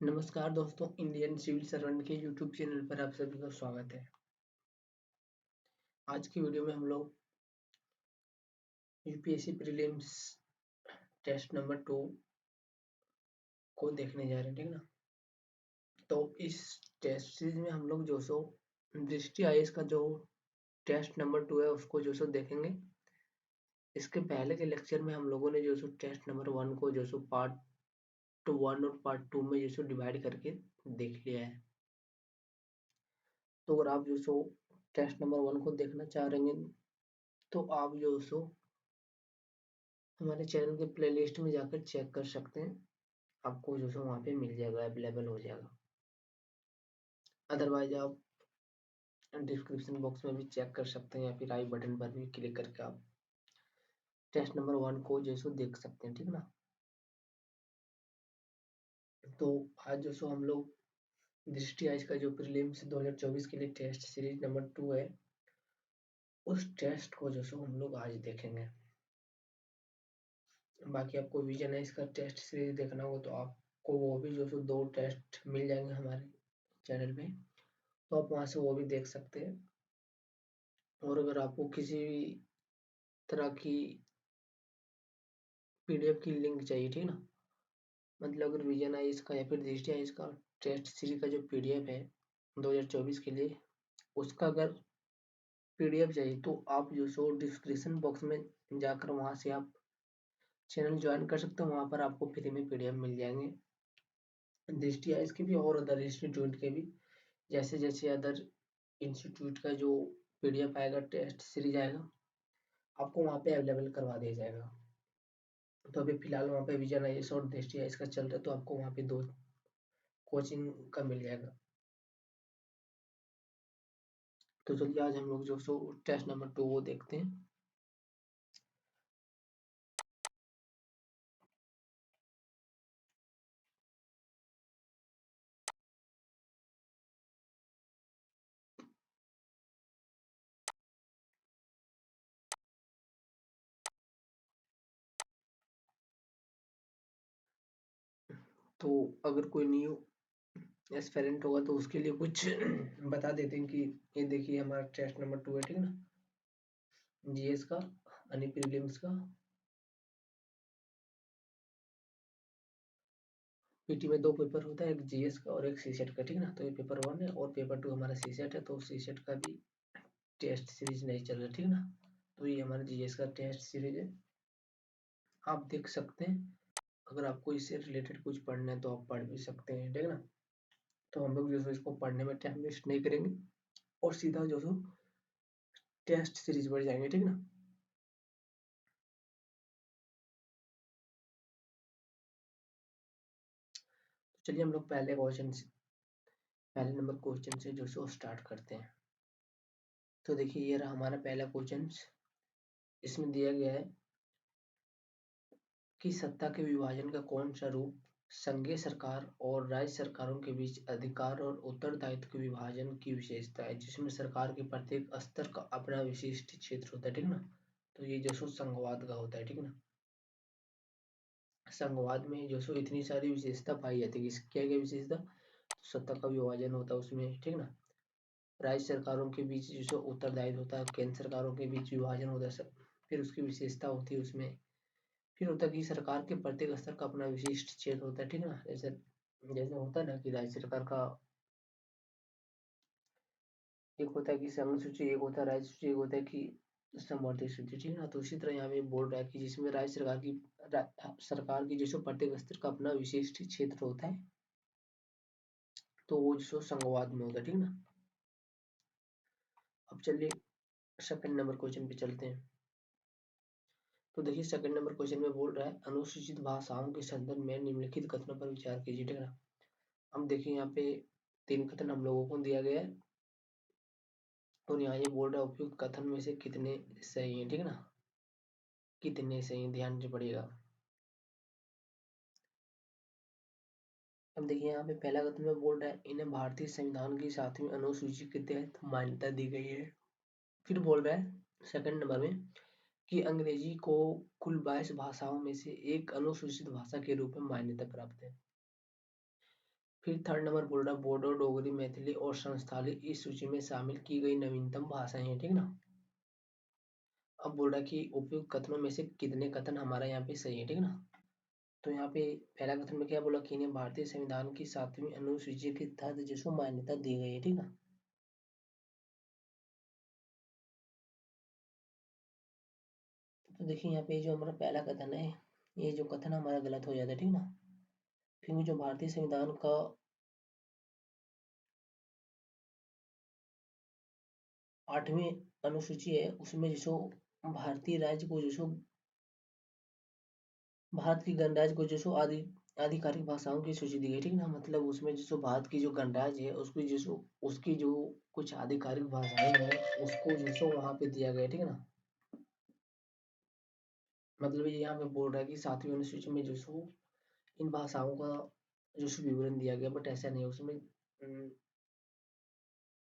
नमस्कार दोस्तों, Indian civil servant के यूट्यूब चैनल पर आप सभी का स्वागत है। आज की वीडियो में हम लोग यूपीएससी प्रीलिम्स टेस्ट नंबर 2 को देखने जा रहे हैं, ठीक ना। तो इस टेस्ट सीरीज में हम लोग जो सो दृष्टि आईएएस का जो टेस्ट नंबर 2 है उसको जो सो देखेंगे। इसके पहले के लेक्चर में हम लोगों ने जो सो टेस्ट नंबर 1 को जो सो पार्ट 1 और पार्ट 2 में जो सो डिवाइड करके देख लिया है। तो अगर आप जो सो टेस्ट नंबर 1 को देखना चाह रहे हैं तो आप जो सो हमारे चैनल के प्लेलिस्ट में जाकर चेक कर सकते हैं। आपको जो सो वहाँ पे मिल जाएगा, अवेलेबल हो जाएगा। अदरवाइज आप डिस्क्रिप्शन बॉक्स में भी चेक कर सकते हैं या फिर आई बटन पर भी क्लिक करके आप टेस्ट नंबर 1 को जो सो देख सकते हैं, ठीक ना। तो आज जो सो हम लोग दृष्टि आइज का जो प्रीलिम्स 2024 के लिए टेस्ट सीरीज नंबर 2 है, उस टेस्ट को जो सो हम लोग आज देखेंगे। बाकी आपको विजन आइज का टेस्ट सीरीज देखना हो तो आपको वो भी जो सो 2 टेस्ट मिल जाएंगे हमारे चैनल पे, तो आप वहाँ से वो भी देख सकते हैं। और अगर आपको किसी भी तरह की पीडीएफ की लिंक चाहिए, ठीक ना, मतलब अगर विजन आइज का या फिर दृष्टि आइज का टेस्ट सीरीज का जो पीडीएफ है 2024 के लिए, उसका अगर पीडीएफ चाहिए तो आप जो सो डिस्क्रिप्शन बॉक्स में जाकर वहाँ से आप चैनल ज्वाइन कर सकते हो। वहाँ पर आपको फ्री में पीडीएफ मिल जाएंगे दृष्टि आइज के भी और अदर इंस्टीट्यूट के भी। जैसे जैसे अदर इंस्टीट्यूट का जो पीडीएफ आएगा, टेस्ट सीरीज आएगा, आपको वहाँ पे अवेलेबल करवा दिया जाएगा। तो अभी फिलहाल वहाँ पे विजन आईएएस और दृष्टि आईएएस का चल रहा है, तो आपको वहाँ पे 2 कोचिंग का मिल जाएगा। तो चलिए आज हम लोग जो सो टेस्ट नंबर 2 वो देखते हैं। तो अगर कोई न्यू एस्पिरेंट होगा तो उसके लिए कुछ बता देते हैं कि ये देखिए हमारा टेस्ट नंबर 2 है, ठीक ना, जीएस का यानी प्रीलिम्स का। पीटी में 2 पेपर होता है, एक जीएस का और एक सीसेट का, ठीक ना। तो ये पेपर 1 है और पेपर 2 हमारा सीसेट है, तो सीसेट का भी टेस्ट सीरीज नहीं चल रहा, ठीक ना। तो ये हमारा जीएस का टेस्ट सीरीज है, आप देख सकते हैं। अगर आपको इससे रिलेटेड कुछ पढ़ना है तो आप पढ़ भी सकते हैं, ठीक ना। तो हम लोग जो सो इसको पढ़ने में टाइम वेस्ट नहीं करेंगे और सीधा जो सो टेस्ट सीरीज पर जाएंगे, ठीक ना। तो चलिए हम लोग पहले नंबर क्वेश्चन से जो सो स्टार्ट करते हैं। तो देखिए ये रहा हमारा पहला क्वेश्चन। इसमें दिया गया है कि सत्ता के विभाजन का कौन सा रूप संघीय सरकार और राज्य सरकारों के बीच अधिकार और उत्तरदायित्व के विभाजन की विशेषता है, जिसमें सरकार के प्रत्येक स्तर का अपना विशिष्ट क्षेत्र होता है, ठीक ना। तो ये जो सो संघवाद का होता है, ठीक ना। संघवाद में जो सो इतनी सारी विशेषता पाई जाती है। क्या क्या विशेषता? तो सत्ता का विभाजन होता है उसमें, ठीक ना। राज्य सरकारों के बीच जो सो उत्तरदायित्व होता है, केंद्र सरकारों के बीच विभाजन होता है सब। फिर उसकी विशेषता होती है उसमें। फिर होता है कि सरकार के प्रत्येक स्तर का अपना विशिष्ट क्षेत्र होता है, ठीक ना। जैसे जैसे होता है ना कि राज्य सरकार का एक होता है कि संघ सूची, एक होता है राज्य सूची, एक होता है कि समवर्ती सूची, ठीक ना। तो उसी तरह यहाँ पे बोल रहा है कि जिसमें राज्य सरकार की जो प्रत्येक स्तर का अपना विशिष्ट क्षेत्र होता है, तो वो जो संघवाद में होता है, ठीक ना। अब चलिए सेकंड नंबर क्वेश्चन पे चलते हैं। तो देखिए सेकंड नंबर क्वेश्चन में बोल रहा है अनुसूचित भाषाओं के संदर्भ में निम्नलिखित कथनों पर विचार कीजिए, ठीक है। हम देखिए यहाँ पे 3 कथन हम लोगों को दिया गया है और यहाँ ये बोल रहा है उपयुक्त कथन में से कितने सही है, ठीक है ना। कितने सही हैं, ध्यान से पढ़िएगा। अब देखिए यहाँ पे पहला कथन में बोल रहा है इन्हें भारतीय संविधान की 7वीं अनुसूची के तहत मान्यता दी गई है। फिर बोल रहा है सेकंड नंबर में कि अंग्रेजी को कुल 22 भाषाओं में से एक अनुसूचित भाषा के रूप में मान्यता प्राप्त है। फिर थर्ड नंबर बोल रहा है बोडो डोगरी मैथिली और संस्थाली इस सूची में शामिल की गई नवीनतम भाषाएं हैं, ठीक ना। अब बोल रहा है कि उपयुक्त कथनों में से कितने कथन हमारा यहाँ पे सही है, ठीक ना। तो यहाँ पे पहला कथन में क्या बोला कि इन्हें भारतीय संविधान की 7वीं अनुसूची के तहत जिसको मान्यता दी गई है, ठीक ना। तो देखिए यहाँ पे जो हमारा पहला कथन है, ये जो कथन हमारा गलत हो जाता है, ठीक ना। क्योंकि जो भारतीय संविधान का 8वीं अनुसूची है उसमें जो भारतीय राज्य को जो भारत की गणराज्य को जो आधिकारिक भाषाओं की सूची दी गई, ठीक ना। मतलब उसमें जो भारत की जो गणराज्य है उसकी जो कुछ आधिकारिक भाषाएं हैं उसको वहां पे दिया गया, ठीक है ना। मतलब ये यहाँ पे बोल रहा है कि 7वीं अनुसूची में इन भाषाओं का विवरण दिया गया, बट ऐसा नहीं है उसमें।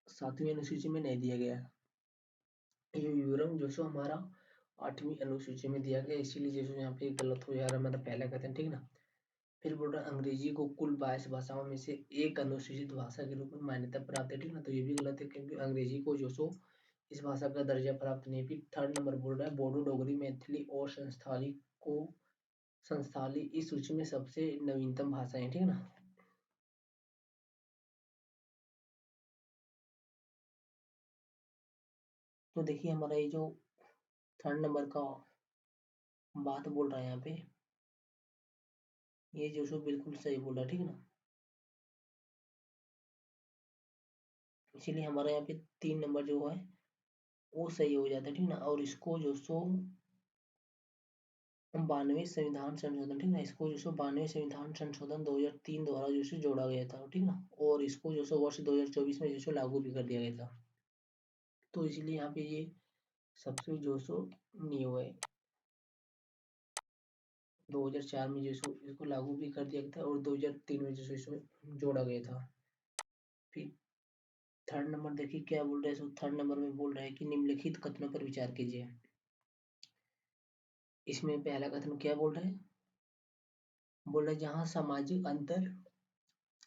7वीं अनुसूची में नहीं दिया गया ये विवरण हमारा 8वीं अनुसूची में दिया गया, इसीलिए यहाँ पे गलत हो जा रहा है मतलब पहला कथन, ठीक ना। फिर बोल रहा है अंग्रेजी को कुल 22 भाषाओं में से एक अनुसूचित भाषा के रूप में मान्यता प्राप्त है, ठीक ना। तो ये भी गलत है क्योंकि अंग्रेजी को इस भाषा का दर्जा प्राप्त नहीं। फिर थर्ड नंबर बोल रहा है बोडो डोगरी मैथिली और संस्थाली इस सूची में सबसे नवीनतम भाषा है, ठीक ना। तो देखिए हमारा ये जो थर्ड नंबर का बात बोल रहा है यहाँ पे, ये बिल्कुल सही बोल रहा है, ठीक ना। इसीलिए हमारा यहाँ पे 3 नंबर जो है वो सही हो जाता है, ठीक ना। और इसको 92 संविधान संशोधन, ठीक ना। इसको 92 संविधान संशोधन 2003 द्वारा जोड़ा गया था, ठीक ना। और इसको वर्ष 2024 में लागू भी कर दिया गया था। तो इसलिए यहाँ पे ये सबसे न्यू है। 2004 में इसको लागू भी कर दिया गया था और 2003 में इसमें जोड़ा गया था। फिर थर्ड नंबर देखिए क्या बोल रहा है। थर्ड नंबर में बोल रहा है कि निम्नलिखित कथनों पर विचार कीजिए। इसमें पहला कथन क्या बोल रहा है, बोल रहा है जहाँ सामाजिक अंतर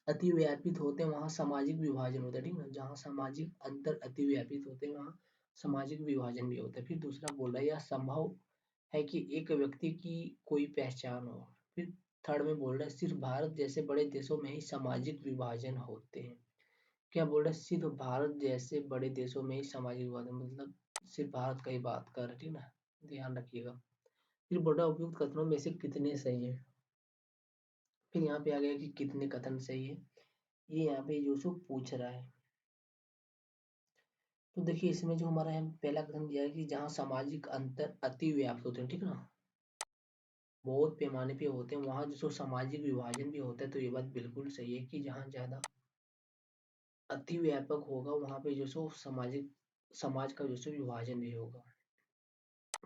अतिव्यापित होते हैं वहाँ सामाजिक विभाजन होता है, ठीक ना। जहाँ सामाजिक अंतर अतिव्यापित होते हैं वहाँ सामाजिक विभाजन भी होता है। फिर दूसरा बोल रहा है यह संभव है कि एक व्यक्ति की कोई पहचान हो। फिर थर्ड में बोल रहा है सिर्फ भारत जैसे बड़े देशों में ही सामाजिक विभाजन होते हैं। क्या बोल रहा है, सिर्फ भारत जैसे बड़े देशों में ही सामाजिक विभाजन, मतलब सिर्फ भारत का ही बात कर रहे, ठीक ना। ध्यान रखिएगा। फिर बोल रहा है उपयुक्त कथनों में से कितने सही है। फिर यहाँ पे आ गया कि कितने कथन सही है, ये यहाँ पे पूछ रहा है। तो देखिए इसमें जो हमारा यहाँ पहला कथन दिया है कि जहाँ सामाजिक अंतर अति व्याप्त होते हैं, ठीक ना, बहुत पैमाने पे होते हैं वहाँ सामाजिक विभाजन भी होता है। तो ये बात बिल्कुल सही है कि जहाँ ज्यादा अति व्यापक होगा वहाँ पे समाज का विभाजन भी होगा।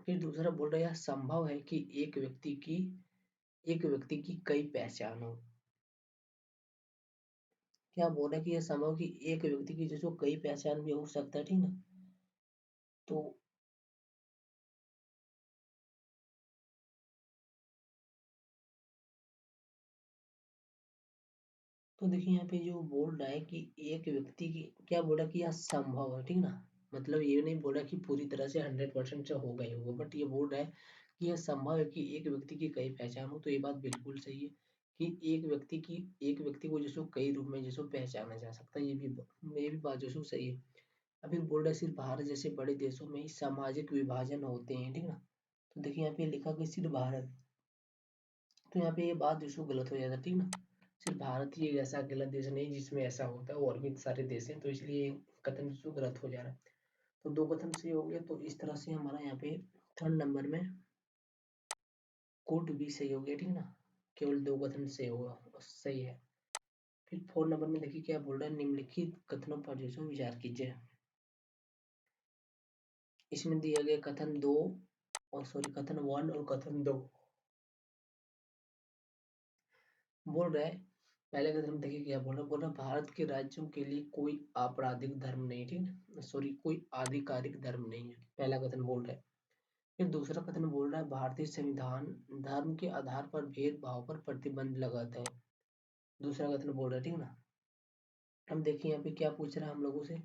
फिर दूसरा बोल रहा है संभव है कि एक व्यक्ति की कई पहचान हो। क्या बोल रहा है कि यह संभव कि एक व्यक्ति की कई पहचान भी हो सकता है, ठीक ना। तो देखिए यहाँ पे जो बोल रहा है कि एक व्यक्ति की क्या बोल रहा है कि यह संभव है, ठीक ना। मतलब ये नहीं बोल रहा कि पूरी तरह से 100% से होगा ही होगा, बट ये बोल रहा है कि यह संभव है कि एक व्यक्ति की कई पहचान हो। तो ये बात बिल्कुल सही है कि एक व्यक्ति को कई रूप में पहचाना जा सकता है। ये भी बात सही है। अभी बोल रहा है सिर्फ भारत जैसे बड़े देशों में ही सामाजिक विभाजन होते हैं, ठीक ना। तो देखिए यहाँ पे लिखा कि सिर्फ भारत, तो यहाँ पे ये बात गलत हो जाता है, ठीक ना। सिर्फ भारत ही एक ऐसा अकेला देश नहीं जिसमें ऐसा होता है, और भी सारे देश हैं। तो इसलिए कथन गलत हो जा रहा है। तो दो कथन सही हो गया। तो इस तरह से हमारा यहाँ पे थर्ड नंबर में कोड भी सही हो गया, ठीक ना। केवल दो कथन सही होगा, सही है। फिर फोर्थ नंबर में देखिए क्या बोल रहा है, निम्नलिखित कथनों पर विचार कीजिए। इसमें दिया गया कथन दो और कथन 1 और कथन 2 बोल रहा है। पहले कथन में देखिए क्या बोल रहा है भारत के राज्यों के लिए कोई आपराधिक धर्म नहीं, ठीक है, कोई आधिकारिक धर्म नहीं है, पहला कथन बोल रहा है। फिर दूसरा कथन बोल रहा है भारतीय संविधान धर्म के आधार पर भेदभाव पर प्रतिबंध लगाता है। दूसरा कथन बोल रहा है, ठीक है ना। अब देखिए यहाँ पे क्या पूछ रहा है हम लोगों से,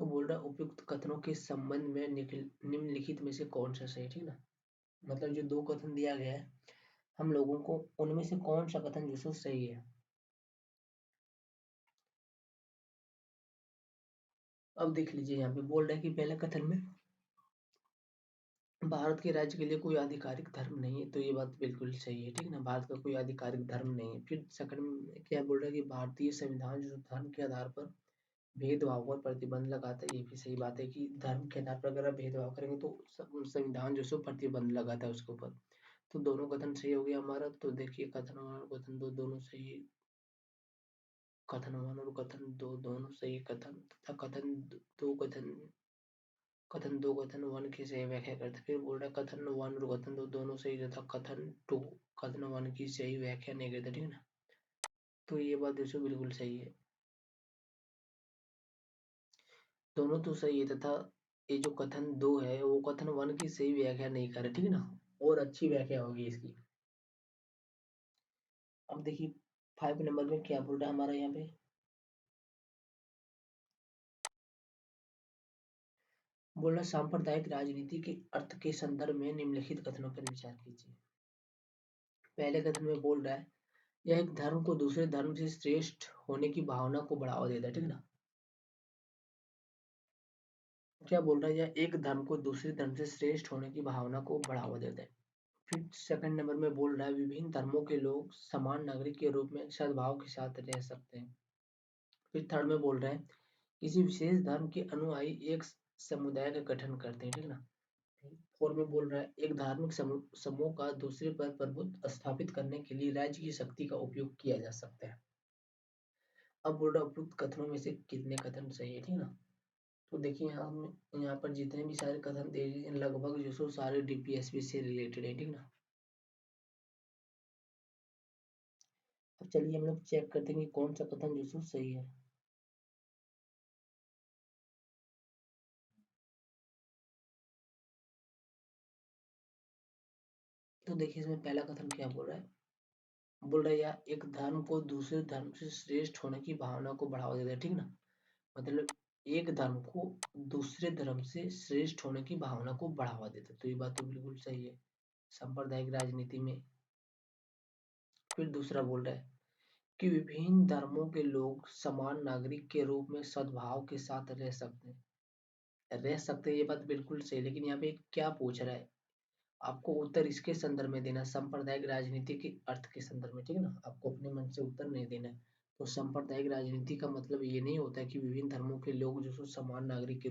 तो बोल रहा है उपयुक्त कथनों के संबंध में निम्नलिखित में से कौन सा सही है, ठीक है ना। मतलब जो दो कथन दिया गया है हम लोगों को, उनमें से कौन सा कथन जो सो सही है। अब देख लीजिए यहाँ पे बोल रहा है कि पहले कथन में भारत के राज्य के लिए कोई आधिकारिक धर्म नहीं है, तो ये बात बिल्कुल सही है, ठीक है ना। भारत का कोई आधिकारिक धर्म नहीं है। फिर सेकंड में क्या बोल रहा है कि भारतीय संविधान जो धर्म के आधार पर भेदभाव पर प्रतिबंध लगाता है, ये भी सही बात है कि धर्म के आधार पर अगर आप भेदभाव करेंगे तो संविधान जो सो प्रतिबंध लगाता है उसके ऊपर। तो दोनों कथन सही हो गया हमारा। तो देखिए कथन वन और कथन दो दोनों सही है। कथन वन और कथन दो दोनों सही कथन तथा कथन दो कथन वन की सही व्याख्या करते हैं। फिर बोल रहा है कथन वन और कथन दो दोनों सही तथा कथन टू कथन वन की सही व्याख्या नहीं करते, ठीक है ना। तो ये बात दोस्तों बिल्कुल सही है, दोनों तो सही है तथा ये जो कथन दो है वो कथन वन की सही व्याख्या नहीं कर रहे, ठीक है ना। और अच्छी व्याख्या होगी इसकी। अब देखिए 5 नंबर में क्या बोल रहा है हमारा यहाँ पे, बोल रहा सांप्रदायिक राजनीति के अर्थ के संदर्भ में निम्नलिखित कथनों पर विचार कीजिए। पहले कथन में बोल रहा है यह एक धर्म को दूसरे धर्म से श्रेष्ठ होने की भावना को बढ़ावा देता है, ठीक है ना। क्या बोल रहा है, यह एक धर्म को दूसरे धर्म से श्रेष्ठ होने की भावना को बढ़ावा देता है। फिर सेकंड नंबर में बोल रहा है विभिन्न धर्मों के लोग समान नागरिक के रूप में सद्भाव के साथ रह सकते हैं। फिर थर्ड में बोल रहा है किसी विशेष धर्म के अनुयायी एक समुदाय का गठन करते हैं, ठीक है ना। फोर में बोल रहा है एक धार्मिक समूह का दूसरे पर प्रभुत्व स्थापित करने के लिए राज्य की शक्ति का उपयोग किया जा सकता है। अब बोल रहा है उपयुक्त कथनों में से कितने कथन सही है, ठीक है ना। तो देखिए यहाँ पर जितने भी सारे कथन दे दिए हैं, लगभग जो सो सारे डीपीएसपी से रिलेटेड है, ठीक ना। अब चलिए हम लोग चेक करते हैं कि कौन सा कथन जो सो सही है। तो देखिए इसमें पहला कथन क्या बोल रहा है, बोल रहा है यार एक धर्म को दूसरे धर्म से श्रेष्ठ होने की भावना को बढ़ावा देता है, ठीक ना। मतलब एक धर्म को दूसरे धर्म से श्रेष्ठ होने की भावना को बढ़ावा देता है, तो ये बात तो बिल्कुल सही है सांप्रदायिक राजनीति में। फिर दूसरा बोल रहा है कि विभिन्न धर्मों के लोग समान नागरिक के रूप में सद्भाव के साथ रह सकते हैं, ये बात बिल्कुल सही है। लेकिन यहाँ पे क्या पूछ रहा है, आपको उत्तर इसके संदर्भ में देना सांप्रदायिक राजनीति के अर्थ के संदर्भ में, ठीक है ना। आपको अपने मन से उत्तर नहीं देना है। तो सांप्रदायिक राजनीति का मतलब ये नहीं होता है कि विभिन्न धर्मों के लोग जो सो समान नागरिक के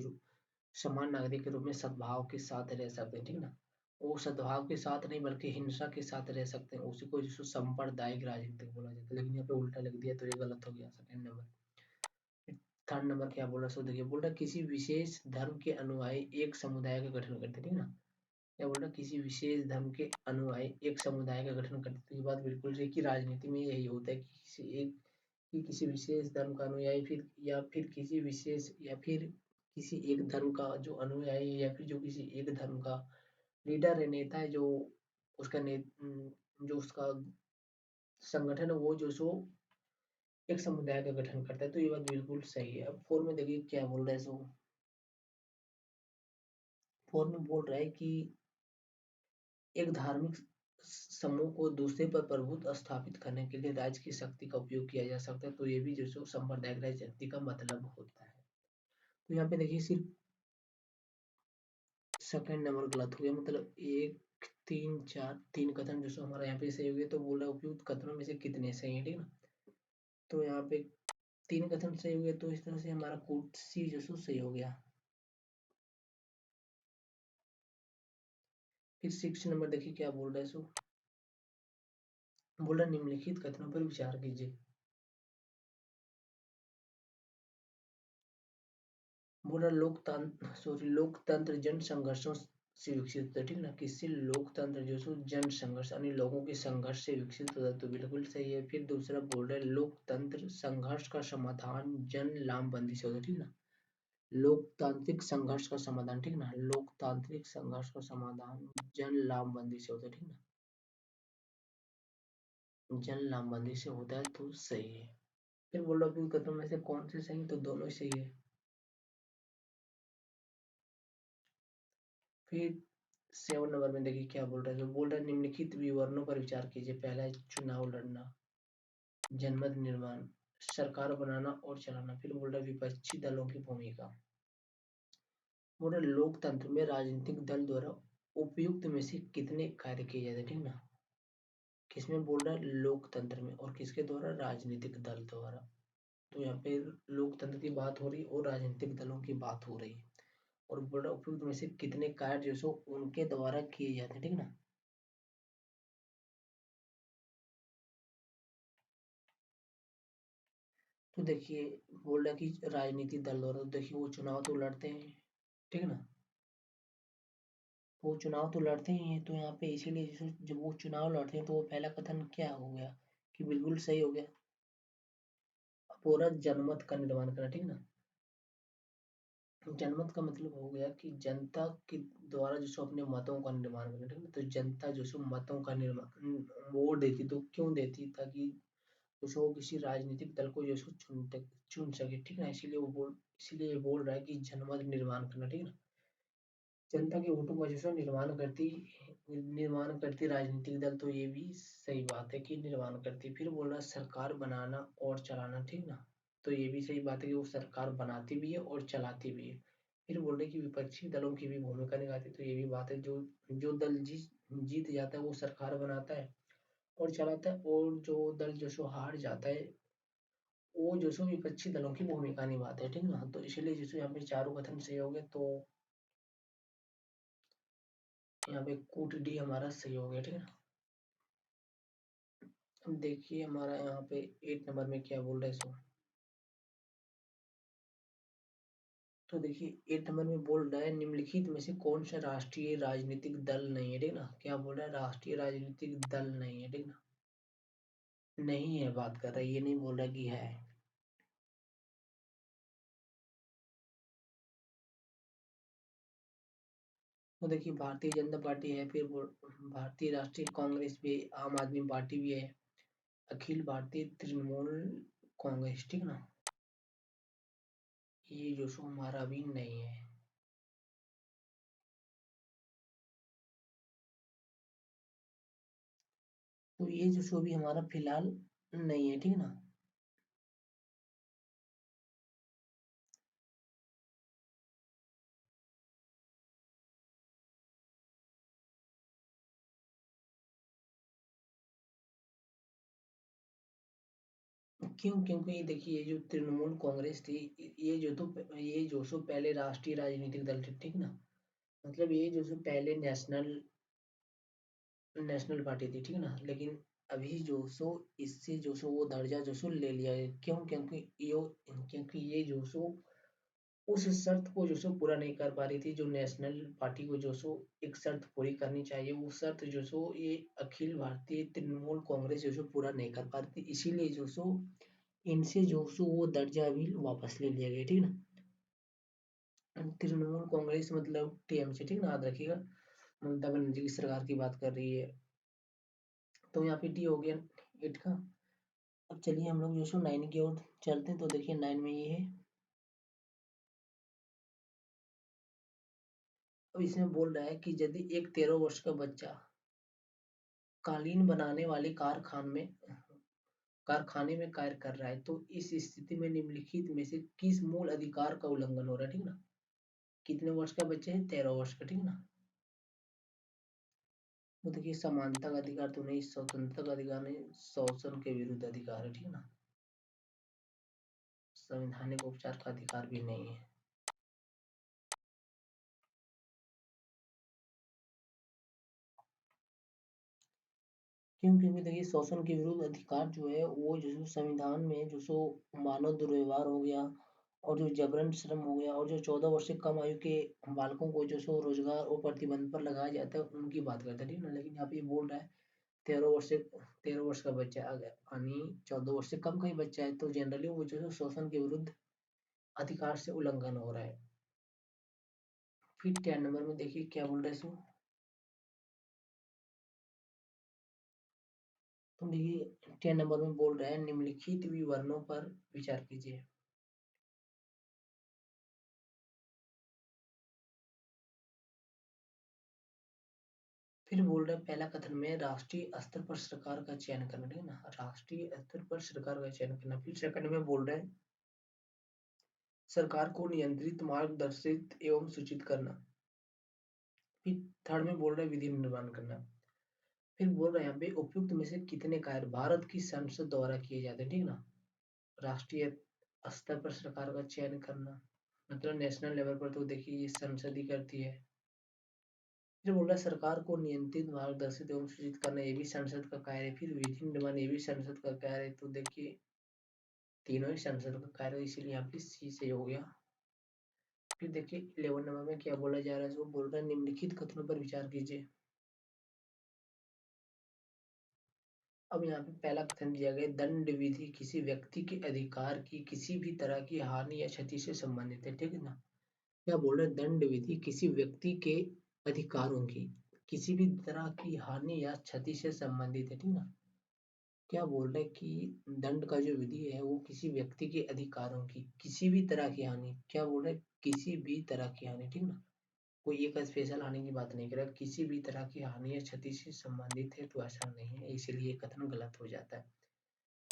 रूप में सद्भाव के साथ रह सकते हैं, ठीक है ना। वो सद्भाव के साथ नहीं बल्कि हिंसा के साथ रह सकते हैं, उसी को जिसको सांप्रदायिक राजनीति बोला जाता है। लेकिन यहाँ पे उल्टा लिख दिया तो ये गलत हो गया सेकंड नंबर। थर्ड नंबर क्या बोल रहा है, सो देखिए बोल रहा है किसी विशेष धर्म के अनुयायी एक समुदाय का गठन करते हैं, ठीक है ना। क्या बोल रहा है किसी विशेष धर्म के अनुयायी एक समुदाय का गठन करते हैं, तो ये बात बिल्कुल सही कि राजनीति में यही होता है कि किसी विशेष धर्म का अनुयायी फिर किसी एक धर्म का जो अनुयायी है या फिर जो किसी एक धर्म का लीडर है, नेता है, उसका ने जो उसका संगठन है वो जो सो एक समुदाय का गठन करता है, तो ये बात बिल्कुल सही है। अब फोर में देखिए क्या बोल रहा है, सो फोर में बोल रहा है कि एक धार्मिक समूह को दूसरे पर प्रभुत्व स्थापित करने के लिए राज्य की शक्ति का उपयोग किया जा सकता है, तो ये भी जो सो सांप्रदायिक राजनीति का मतलब होता है। तो यहाँ पे देखिए सिर्फ सेकंड नंबर गलत हो गया, मतलब एक तीन चार तीन कथन जो सो हमारा यहाँ पे सही हो गया। तो बोल रहा है उपयुक्त कथनों में से कितने सही है, ठीक है ना। तो यहाँ पे तीन कथन सही हो गया, तो इस तरह से हमारा कोड सी जो सो सही हो गया। फिर 6 नंबर देखिए क्या बोल रहा है, सो बोल रहा है निम्नलिखित कथनों पर विचार कीजिए। बोल रहा लोकतंत्र जन संघर्षों से विकसित होता है, ठीक ना। किससे, लोकतंत्र जो सो जन संघर्ष यानी लोगों के संघर्ष से विकसित होता है, तो बिल्कुल सही है। फिर दूसरा बोल रहा है लोकतंत्र संघर्ष का समाधान जन लामबंदी से होता है, ठीक ना। लोकतांत्रिक संघर्ष का समाधान, ठीक ना, लोकतांत्रिक संघर्ष का समाधान जन लामबंदी से होता है, ठीक ना। जन लामबंदी से होता है तो सही है। फिर बोल रहा उपयुक्त कथनों में से कौन से सही, तो दोनों ही सही है। फिर 7 नंबर में देखिए क्या बोल रहा है, जो बोल रहा है निम्नलिखित विवरणों पर विचार कीजिए। पहला है चुनाव लड़ना, जनमत निर्माण, सरकार बनाना और चलाना। फिर बोल रहा है विपक्षी दलों की भूमिका। बोल रहा है लोकतंत्र में राजनीतिक दल द्वारा उपयुक्त में से कितने कार्य किए जाते हैं, ठीक ना। किसमें बोल रहा है, लोकतंत्र में, और किसके द्वारा, राजनीतिक दल द्वारा। तो यहाँ पे लोकतंत्र की बात हो रही है और राजनीतिक दलों की बात हो रही है। और बोल रहा है उपयुक्त में से कितने कार्य जो सो उनके द्वारा किए जाते हैं, ठीक ना। तो देखिए बोल रहा है कि राजनीतिक दल द्वारा, तो देखिए वो चुनाव तो लड़ते हैं, ठीक ना। वो चुनाव तो लड़ते ही हैं, तो यहाँ पे इसीलिए जब वो चुनाव लड़ते हैं तो वो पहला कथन क्या हो गया कि बिल्कुल सही हो गया। पूरा जनमत का निर्माण करना, ठीक ना। जनमत का मतलब हो गया कि जनता के द्वारा जो सो अपने मतों का निर्माण करना, ठीक ना। तो जनता जो सो मतों का निर्माण वोट देती, तो क्यों देती, ताकि जो सो वो किसी राजनीतिक दल को जो सो चुन सके, ठीक ना। इसीलिए बोल रहा है कि जनमत निर्माण करना, ठीक ना। जनता के वोटों का जो सो निर्माण करती राजनीतिक दल, तो ये भी सही बात है कि निर्माण करती। फिर बोल रहा है सरकार बनाना और चलाना, ठीक ना। तो ये भी सही बात है कि वो सरकार बनाती भी है और चलाती भी है। फिर बोल रहे कि विपक्षी दलों की भी भूमिका निभाती, तो ये भी बात है। जो दल जीत जाता है वो सरकार बनाता है और चलाता है, और जो दल जो सो हार जाता है वो जो सो विपक्षी दलों की भूमिका निभाता है, ठीक ना। तो इसलिए जो सो यहाँ पे चारों कथन सही हो गए, तो यहाँ पे कूट डी हमारा सही हो गया, ठीक है। अब देखिए हमारा यहाँ पे 8 नंबर में क्या बोल रहा है सो। तो देखिए 8 नंबर में बोल रहा है निम्नलिखित में से कौन सा राष्ट्रीय राजनीतिक दल नहीं है, ठीक ना। क्या बोल रहा है, राष्ट्रीय राजनीतिक दल नहीं है, ठीक ना। नहीं है बात कर रहा है, ये नहीं बोल रहा कि है। तो देखिए भारतीय जनता पार्टी है, फिर भारतीय राष्ट्रीय कांग्रेस भी, आम आदमी पार्टी भी है, अखिल भारतीय तृणमूल कांग्रेस, ठीक ना। ये जो सो हमारा भी नहीं है। तो ये जो सो भी हमारा फिलहाल नहीं है, ठीक ना। क्यों, क्योंकि ये देखिए ये जो तृणमूल कांग्रेस थी, ये जो सो पहले राष्ट्रीय राजनीतिक दल थे, ठीक ना। मतलब ये जो सो पहले नेशनल नेशनल पार्टी थी, ठीक ना। लेकिन अभी जो सो इससे जो सो वो दर्जा जो सो ले लिया है। क्यों, क्योंकि ये जो सो उस शर्त को जो सो पूरा नहीं कर पा रही थी, जो नेशनल पार्टी को जो सो एक शर्त पूरी करनी चाहिए, वो शर्त जो सो ये अखिल भारतीय तृणमूल कांग्रेस जो सो पूरा नहीं कर पा रही थी। इसीलिए जो सो इनसे जो सो वो दर्जा भी वापस ले लिया गया, ठीक ना। तृणमूल कांग्रेस मतलब टीएमसी, ठीक ना, याद रखिएगा। ममता बनर्जी की सरकार की बात कर रही है। तो यहाँ पे डी हो गया 8 का। अब चलिए हम लोग जो सो 9 की ओर चलते हैं। तो देखिए 9 में ये है। अब इसमें बोल रहा है कि यदि एक 13 वर्ष का बच्चा कालीन बनाने वाले कारखाने में कार्य कर रहा है, तो इस स्थिति में निम्नलिखित में से किस मूल अधिकार का उल्लंघन हो रहा है, ठीक ना। कितने वर्ष का बच्चा है, 13 वर्ष का, ठीक ना। तो देखिए समानता का अधिकार तो नहीं, स्वतंत्रता का अधिकार नहीं, शोषण के विरुद्ध अधिकार है, ठीक ना। संवैधानिक उपचार का अधिकार भी नहीं है। क्यों, क्योंकि देखिए शोषण के विरुद्ध अधिकार जो है वो जो सो संविधान में जो सो मानव दुर्व्यवहार हो गया, और जो जबरन श्रम हो गया, और जो 14 वर्ष से कम आयु के बालकों को जो सो रोजगार और प्रतिबंध पर लगाया जाता है, उनकी बात करता है, ठीक ना। लेकिन यहाँ पे ये बोल रहा है 13 वर्ष का बच्चा, अगर यानी 14 वर्ष से कम का ही बच्चा है, तो जनरली वो जो है शोषण के विरुद्ध अधिकार से उल्लंघन हो रहा है। फिर 10 नंबर में देखिए क्या बोल रहा है इसमें। तो देखिए 30 नंबर में बोल रहा है निम्नलिखित विवरणों पर विचार कीजिए। फिर बोल रहा है पहला कथन में राष्ट्रीय स्तर पर सरकार का चयन करना, ठीक है ना, राष्ट्रीय स्तर पर सरकार का चयन करना। फिर सेकंड में बोल रहा है सरकार को नियंत्रित, मार्गदर्शित एवं सूचित करना। फिर थर्ड में बोल रहा है विधि निर्माण करना। फिर बोल रहे हैं यहाँ पे उपयुक्त में से कितने कार्य भारत की संसद द्वारा किए जाते हैं, ठीक ना। राष्ट्रीय स्तर पर सरकार का चयन करना मतलब नेशनल लेवल पर तो देखिए ये संसद ही करती है। फिर बोल रहा है सरकार को नियंत्रित, मार्गदर्शित एवं सूचित करना, ये भी संसद का कार्य है। फिर विधि निर्माण, ये भी संसद का कार्य है। तो देखिए तीनों ही संसद का कार्य है, इसीलिए यहाँ पे सी से हो गया। फिर देखिए 11 नंबर में क्या बोला जा रहा है, वो बोल रहा है निम्नलिखित कथनों पर विचार कीजिए। अब यहाँ पे पहला कथन दिया गया दंड विधि किसी व्यक्ति के अधिकार की किसी भी तरह की हानि या क्षति से संबंधित है, ठीक है ना। क्या बोल रहे हैं दंड विधि किसी व्यक्ति के अधिकारों की किसी भी तरह की हानि या क्षति से संबंधित है, ठीक ना। क्या बोल रहे हैं कि दंड का जो विधि है वो किसी व्यक्ति के अधिकारों की किसी भी तरह की हानि, क्या बोल रहे हैं किसी भी तरह की हानि, ठीक ना। कोई एक स्पेशल हानि की बात नहीं कर रहा, किसी भी तरह की हानि या क्षति से संबंधित है तो ऐसा नहीं है, इसीलिए कथन गलत हो जाता है।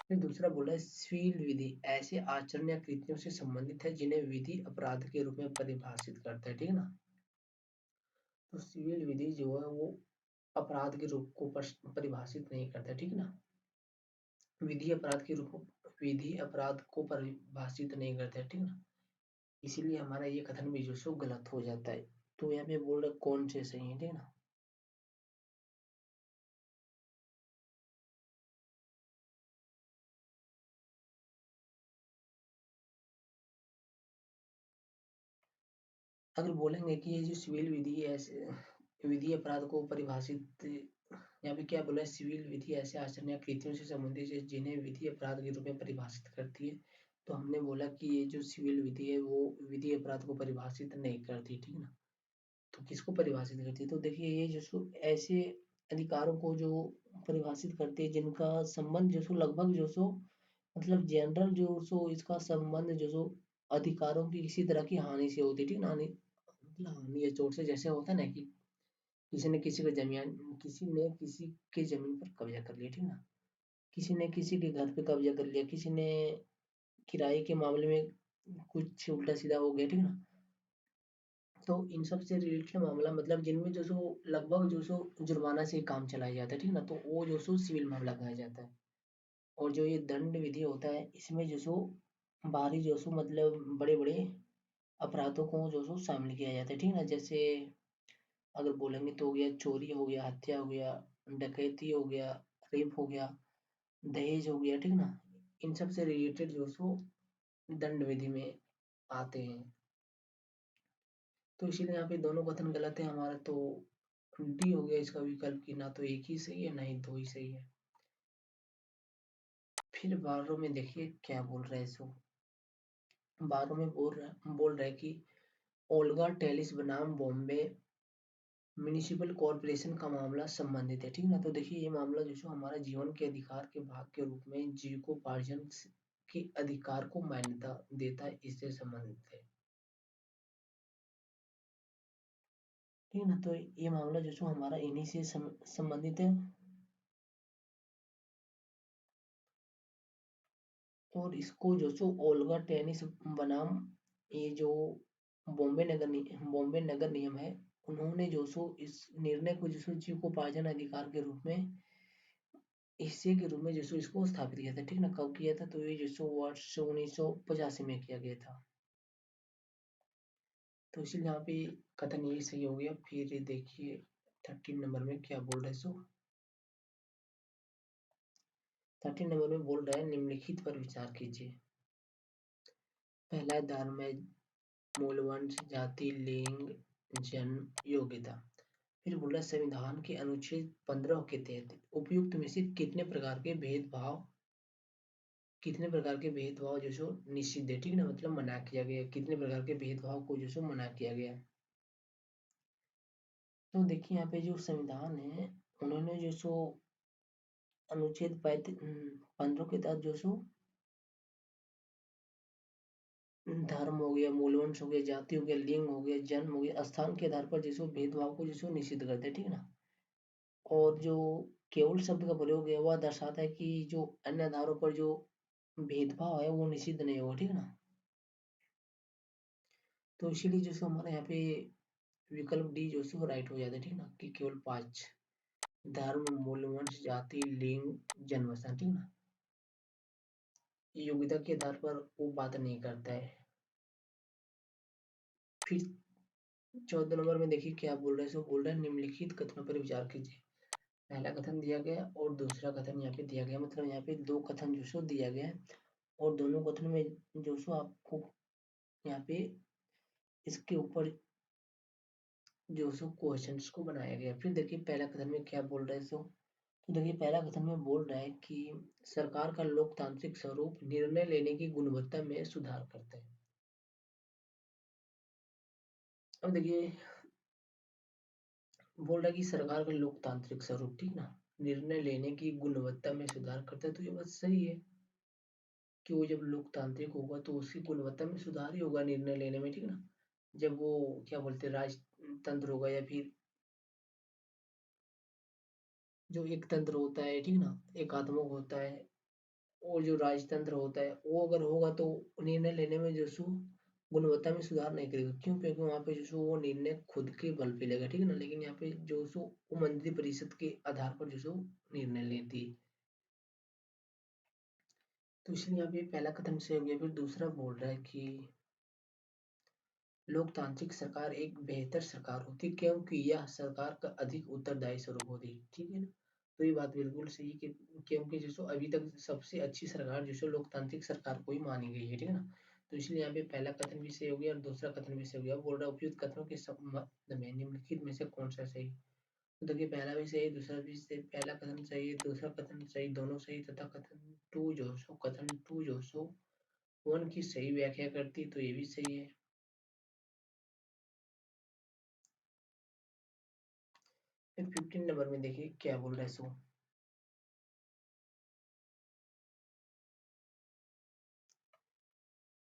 फिर दूसरा बोला है सिविल विधि ऐसे आचरण या कृत्यों से संबंधित है जिन्हें विधि अपराध के रूप में परिभाषित करता है, ठीक है ना। तो सिविल विधि जो है वो अपराध के रूप को परिभाषित नहीं करता, ठीक है ना। विधि अपराध के रूप विधि अपराध को परिभाषित नहीं करता है, ठीक है ना। इसीलिए हमारा ये कथन भी जो सो गलत हो जाता है। तो यहाँ पे बोल रहे कौन से सही है, ठीक है ना। अगर बोलेंगे कि ये जो सिविल विधि है ऐसे विधि अपराध को परिभाषित, यहाँ पे क्या बोला है सिविल विधि ऐसे आचरण या कृत्यों से संबंधित है जिन्हें विधि अपराध के रूप में परिभाषित करती है। तो हमने बोला कि ये जो सिविल विधि है वो विधि अपराध को परिभाषित नहीं करती, ठीक है ना। तो किसको परिभाषित करती है, तो देखिए ये जो सो ऐसे अधिकारों को जो परिभाषित करती है जिनका संबंध जो सो लगभग जो सो मतलब जनरल जो सो इसका संबंध जो सो अधिकारों की किसी तरह की हानि से होती है, ठीक है ना। हानि मतलब हानि या चोट से, जैसे होता है ना कि किसी ने किसी के जमीन पर कब्जा कर लिया, ठीक है ना। किसी ने किसी के घर पे कब्जा कर लिया, किसी ने किराए के मामले में कुछ उल्टा सीधा हो गया, ठीक है ना। तो इन सब से रिलेटेड मामला मतलब जिनमें जो सो लगभग जो सो जुर्माना से काम चलाया जाता है, ठीक है ना, तो वो जो सो सिविल मामला कहा जाता है। और जो ये दंड विधि होता है इसमें जो सो बाहरी जो सो मतलब बड़े बड़े अपराधों को जो सो शामिल किया जाता है, ठीक है ना। जैसे अगर बोलेंगे तो हो गया चोरी हो गया, हत्या हो गया, डकैती हो गया, रेप हो गया, दहेज हो गया, ठीक ना। इन सब से रिलेटेड जो सो दंड विधि में आते हैं। तो इसीलिए यहाँ पे दोनों कथन गलत है हमारा, तो डी हो गया इसका विकल्प की ना तो एक ही सही है ना ही दो ही सही है। फिर 12 में देखिए क्या बोल रहा है सो 12 में बोल रहा है कि ओल्गा टेलिस बनाम बॉम्बे म्युनिसिपल कॉरपोरेशन का मामला संबंधित है, ठीक है ना। तो देखिए ये मामला जो सो हमारा जीवन के अधिकार के भाग के रूप में जीविकोपार्जन के अधिकार को मान्यता देता है, इससे संबंधित है, ठीक है ना। तो ये मामला जो सो हमारा इन्हीं से संबंधित है। और इसको जो सो ओल्गा टेनिस बनाम ये जो बॉम्बे नगर निगम है उन्होंने जो सो इस निर्णय को जो सो जीविकोपार्जन अधिकार के रूप में हिस्से के रूप में जो सो इसको स्थापित किया था, ठीक ना। कब किया था, तो ये जो सो वर्ष 1985 में किया गया था। तो इसीलिए यहाँ पे कथन ये सही हो गया। फिर देखिए 13 नंबर में क्या बोल रहे सो 13 नंबर में बोल रहा है निम्नलिखित पर विचार कीजिए। पहला है धर्म है, मूलवंश, जाति, लिंग, जन्म, योग्यता। फिर बोल रहा है संविधान के अनुच्छेद 15 के तहत उपयुक्त में से कितने प्रकार के भेदभाव जो सो निषिद्ध है, ठीक ना, मतलब मना किया गया है। कितने प्रकार के भेदभाव को जो सो मना किया गया है। तो देखिए यहाँ पे जो संविधान है उन्होंने जो सो अनुच्छेद 15 के तहत जो सो धर्म हो गया, मूलवंश हो गया, जाति हो गया, लिंग हो गया, जन्म हो गया, स्थान के आधार पर जिसको भेदभाव को जिसको निषिद्ध करते हैं, ठीक है ना। और जो केवल शब्द का प्रयोग है वह दर्शाता है कि जो अन्य आधारों पर जो भेदभाव है वो निषिद्ध नहीं होगा, ठीक है ना। तो इसीलिए जो सो हमारे यहाँ पे विकल्प डी जो सो राइट हो जाता है, ठीक है ना, कि केवल 5 धर्म, मूलवंश, जाति, लिंग, जन्म स्थान, ठीक है ना, योग्यता के आधार पर वो बात नहीं करता है। फिर 14 नंबर में देखिए क्या बोल रहे हैं, सो बोल रहे हैं निम्नलिखित कथनों पर विचार कीजिए। पहला कथन दिया गया और दूसरा कथन यहाँ पे दिया गया, मतलब यहाँ पे दो कथन जो सो दिया गया है और दोनों कथन में जो सो आपको यहाँ पे इसके ऊपर जो सो क्वेश्चंस को बनाया गया। फिर देखिए पहला कथन में क्या बोल रहे हैं, सो तो देखिए पहला कथन में बोल रहा है कि सरकार का लोकतांत्रिक स्वरूप निर्णय लेने की गुणवत्ता में सुधार करता है। अब देखिए बोल रहा है कि सरकार का लोकतांत्रिक स्वरूप, ठीक ना, निर्णय लेने की गुणवत्ता में सुधार करता है, तो ये बात सही है कि वो जब लोकतांत्रिक होगा तो उसकी गुणवत्ता में सुधार ही होगा निर्णय लेने में, ठीक ना। जब वो क्या बोलते हैं राजतंत्र होगा या फिर जो एक तंत्र होता है, ठीक ना, एकात्मक होता है, और जो राजतंत्र होता है वो अगर होगा तो निर्णय लेने में जो सो गुणवत्ता में सुधार नहीं करेगा। क्यों? क्योंकि वहां पे जो सो वो निर्णय खुद के बल पे लेगा, ठीक है ना, लेकिन यहाँ पे जो सो वो मंत्री परिषद के आधार पर जो सो निर्णय लेती है। तो इसलिए यहाँ पे पहला कथन सही हो गया। फिर दूसरा बोल रहा है कि लोकतांत्रिक सरकार एक बेहतर सरकार होती है क्योंकि यह सरकार का अधिक उत्तरदायी स्वरूप होती है, ठीक है ना। तो ये बात बिल्कुल सही कि क्योंकि जो अभी तक सबसे अच्छी सरकार जो लोकतांत्रिक सरकार को ही मानी गई है, ठीक है ना। तो इसलिए यहाँ पे पहला कथन भी सही हो गया और दूसरा कथन भी सही हो गया। बोल रहा है उपयुक्त कथनों के संबंध में निम्नलिखित में से कौन सा सही। तो देखिए पहला भी सही, दूसरा भी सही, पहला कथन सही, दूसरा कथन सही, दोनों सही, तथा कथन टू जो सो वन की सही व्याख्या करती है, तो ये भी सही है। फिर 15 नंबर में देखिए क्या बोल रहा है, सो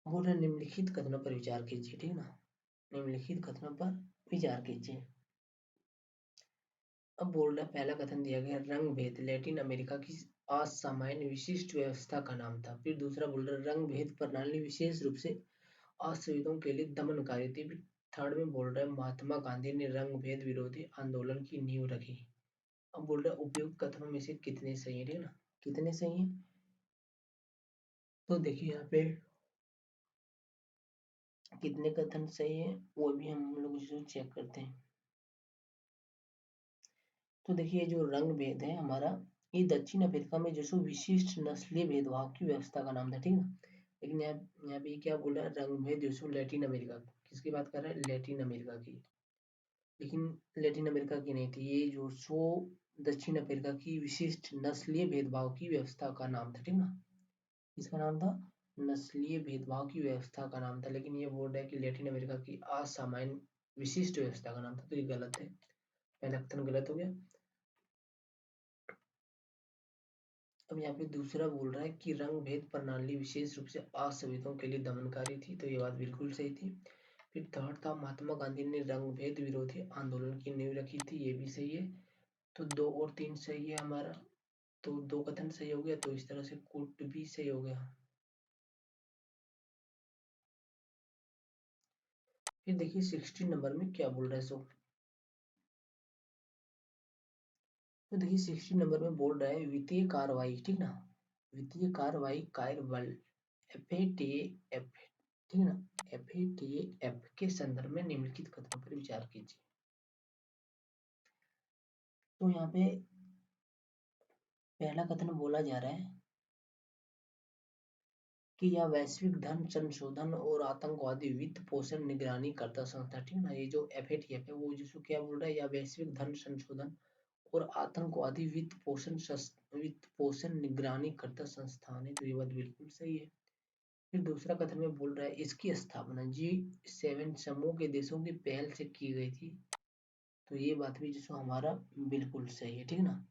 बोल रहे निम्नलिखित कथनों पर विचार कीजिए, ठीक है ना, निम्नलिखित कथनों पर विचार कीजिए। अब बोल रहा है पहला कथन दिया गया रंग भेद लैटिन अमेरिका की असामान्य विशिष्ट व्यवस्था का नाम था। फिर दूसरा बोल रहा है रंग भेद प्रणाली विशेष रूप से असुविधाओं के लिए दमनकारी थी। फिर थर्ड में बोल रहा है महात्मा गांधी ने रंग भेद विरोधी आंदोलन की नींव रखी। अब बोल रहा है उपयुक्त कथनों में से कितने सही है, ठीक है ना, कितने सही है। तो देखिए यहाँ पे कितने कथन सही है वो भी हम लोग जो चेक करते हैं। तो देखिए जो रंग भेद है हमारा, ये दक्षिण अफ्रीका में जो विशिष्ट नस्लीय भेदभाव की व्यवस्था का नाम था, ठीक है। लेकिन यहाँ पे क्या बोल रहा है रंग भेद जो लैटिन अमेरिका, किसकी बात कर रहा है, लैटिन अमेरिका की। लेकिन लैटिन अमेरिका की नहीं थी ये जो दक्षिण अफ्रीका की विशिष्ट नस्लीय भेदभाव की व्यवस्था का नाम था, ठीक ना। इसका नाम था नस्लीय भेदभाव की व्यवस्था का नाम था, लेकिन ये बोल रहा है कि लैटिन अमेरिका की असामान्य विशिष्ट व्यवस्था का नाम था, तो ये गलत है, पहला कथन गलत हो गया। अब यहाँ पे दूसरा बोल रहा है कि रंग भेद प्रणाली विशेष रूप से असुविधाओं के लिए दमनकारी थी, तो ये बात बिल्कुल सही थी। फिर थर्ड था महात्मा गांधी ने रंग भेद विरोधी आंदोलन की नींव रखी थी, ये भी सही है। तो 2 और 3 सही है हमारा, तो दो कथन सही हो गया, तो इस तरह से कुट भी सही हो गया। फिर देखिए 16 नंबर में क्या बोल रहा है, सो तो देखिए 16 नंबर में बोल रहा है वित्तीय कार्रवाई, ठीक ना, वित्तीय कार्रवाई कार्य बल FATF, ठीक है ना, FATF के संदर्भ में निम्नलिखित कथनों पर विचार कीजिए। तो यहाँ पे पहला कथन बोला जा रहा है कि यह वैश्विक धन संशोधन और आतंकवादी वित्त पोषण निगरानी करता संस्था, ठीक है ना। ये जो FATF है वो जिसको क्या बोल रहा है, या वैश्विक धन संशोधन और आतंकवादी वित्त पोषण निगरानी करता संस्थान है, तो ये बात बिल्कुल सही है। फिर दूसरा कथन में बोल रहा है इसकी स्थापना G7 समूह के देशों की पहल से की गई थी, तो ये बात भी जिसको हमारा बिल्कुल सही है, ठीक है ना।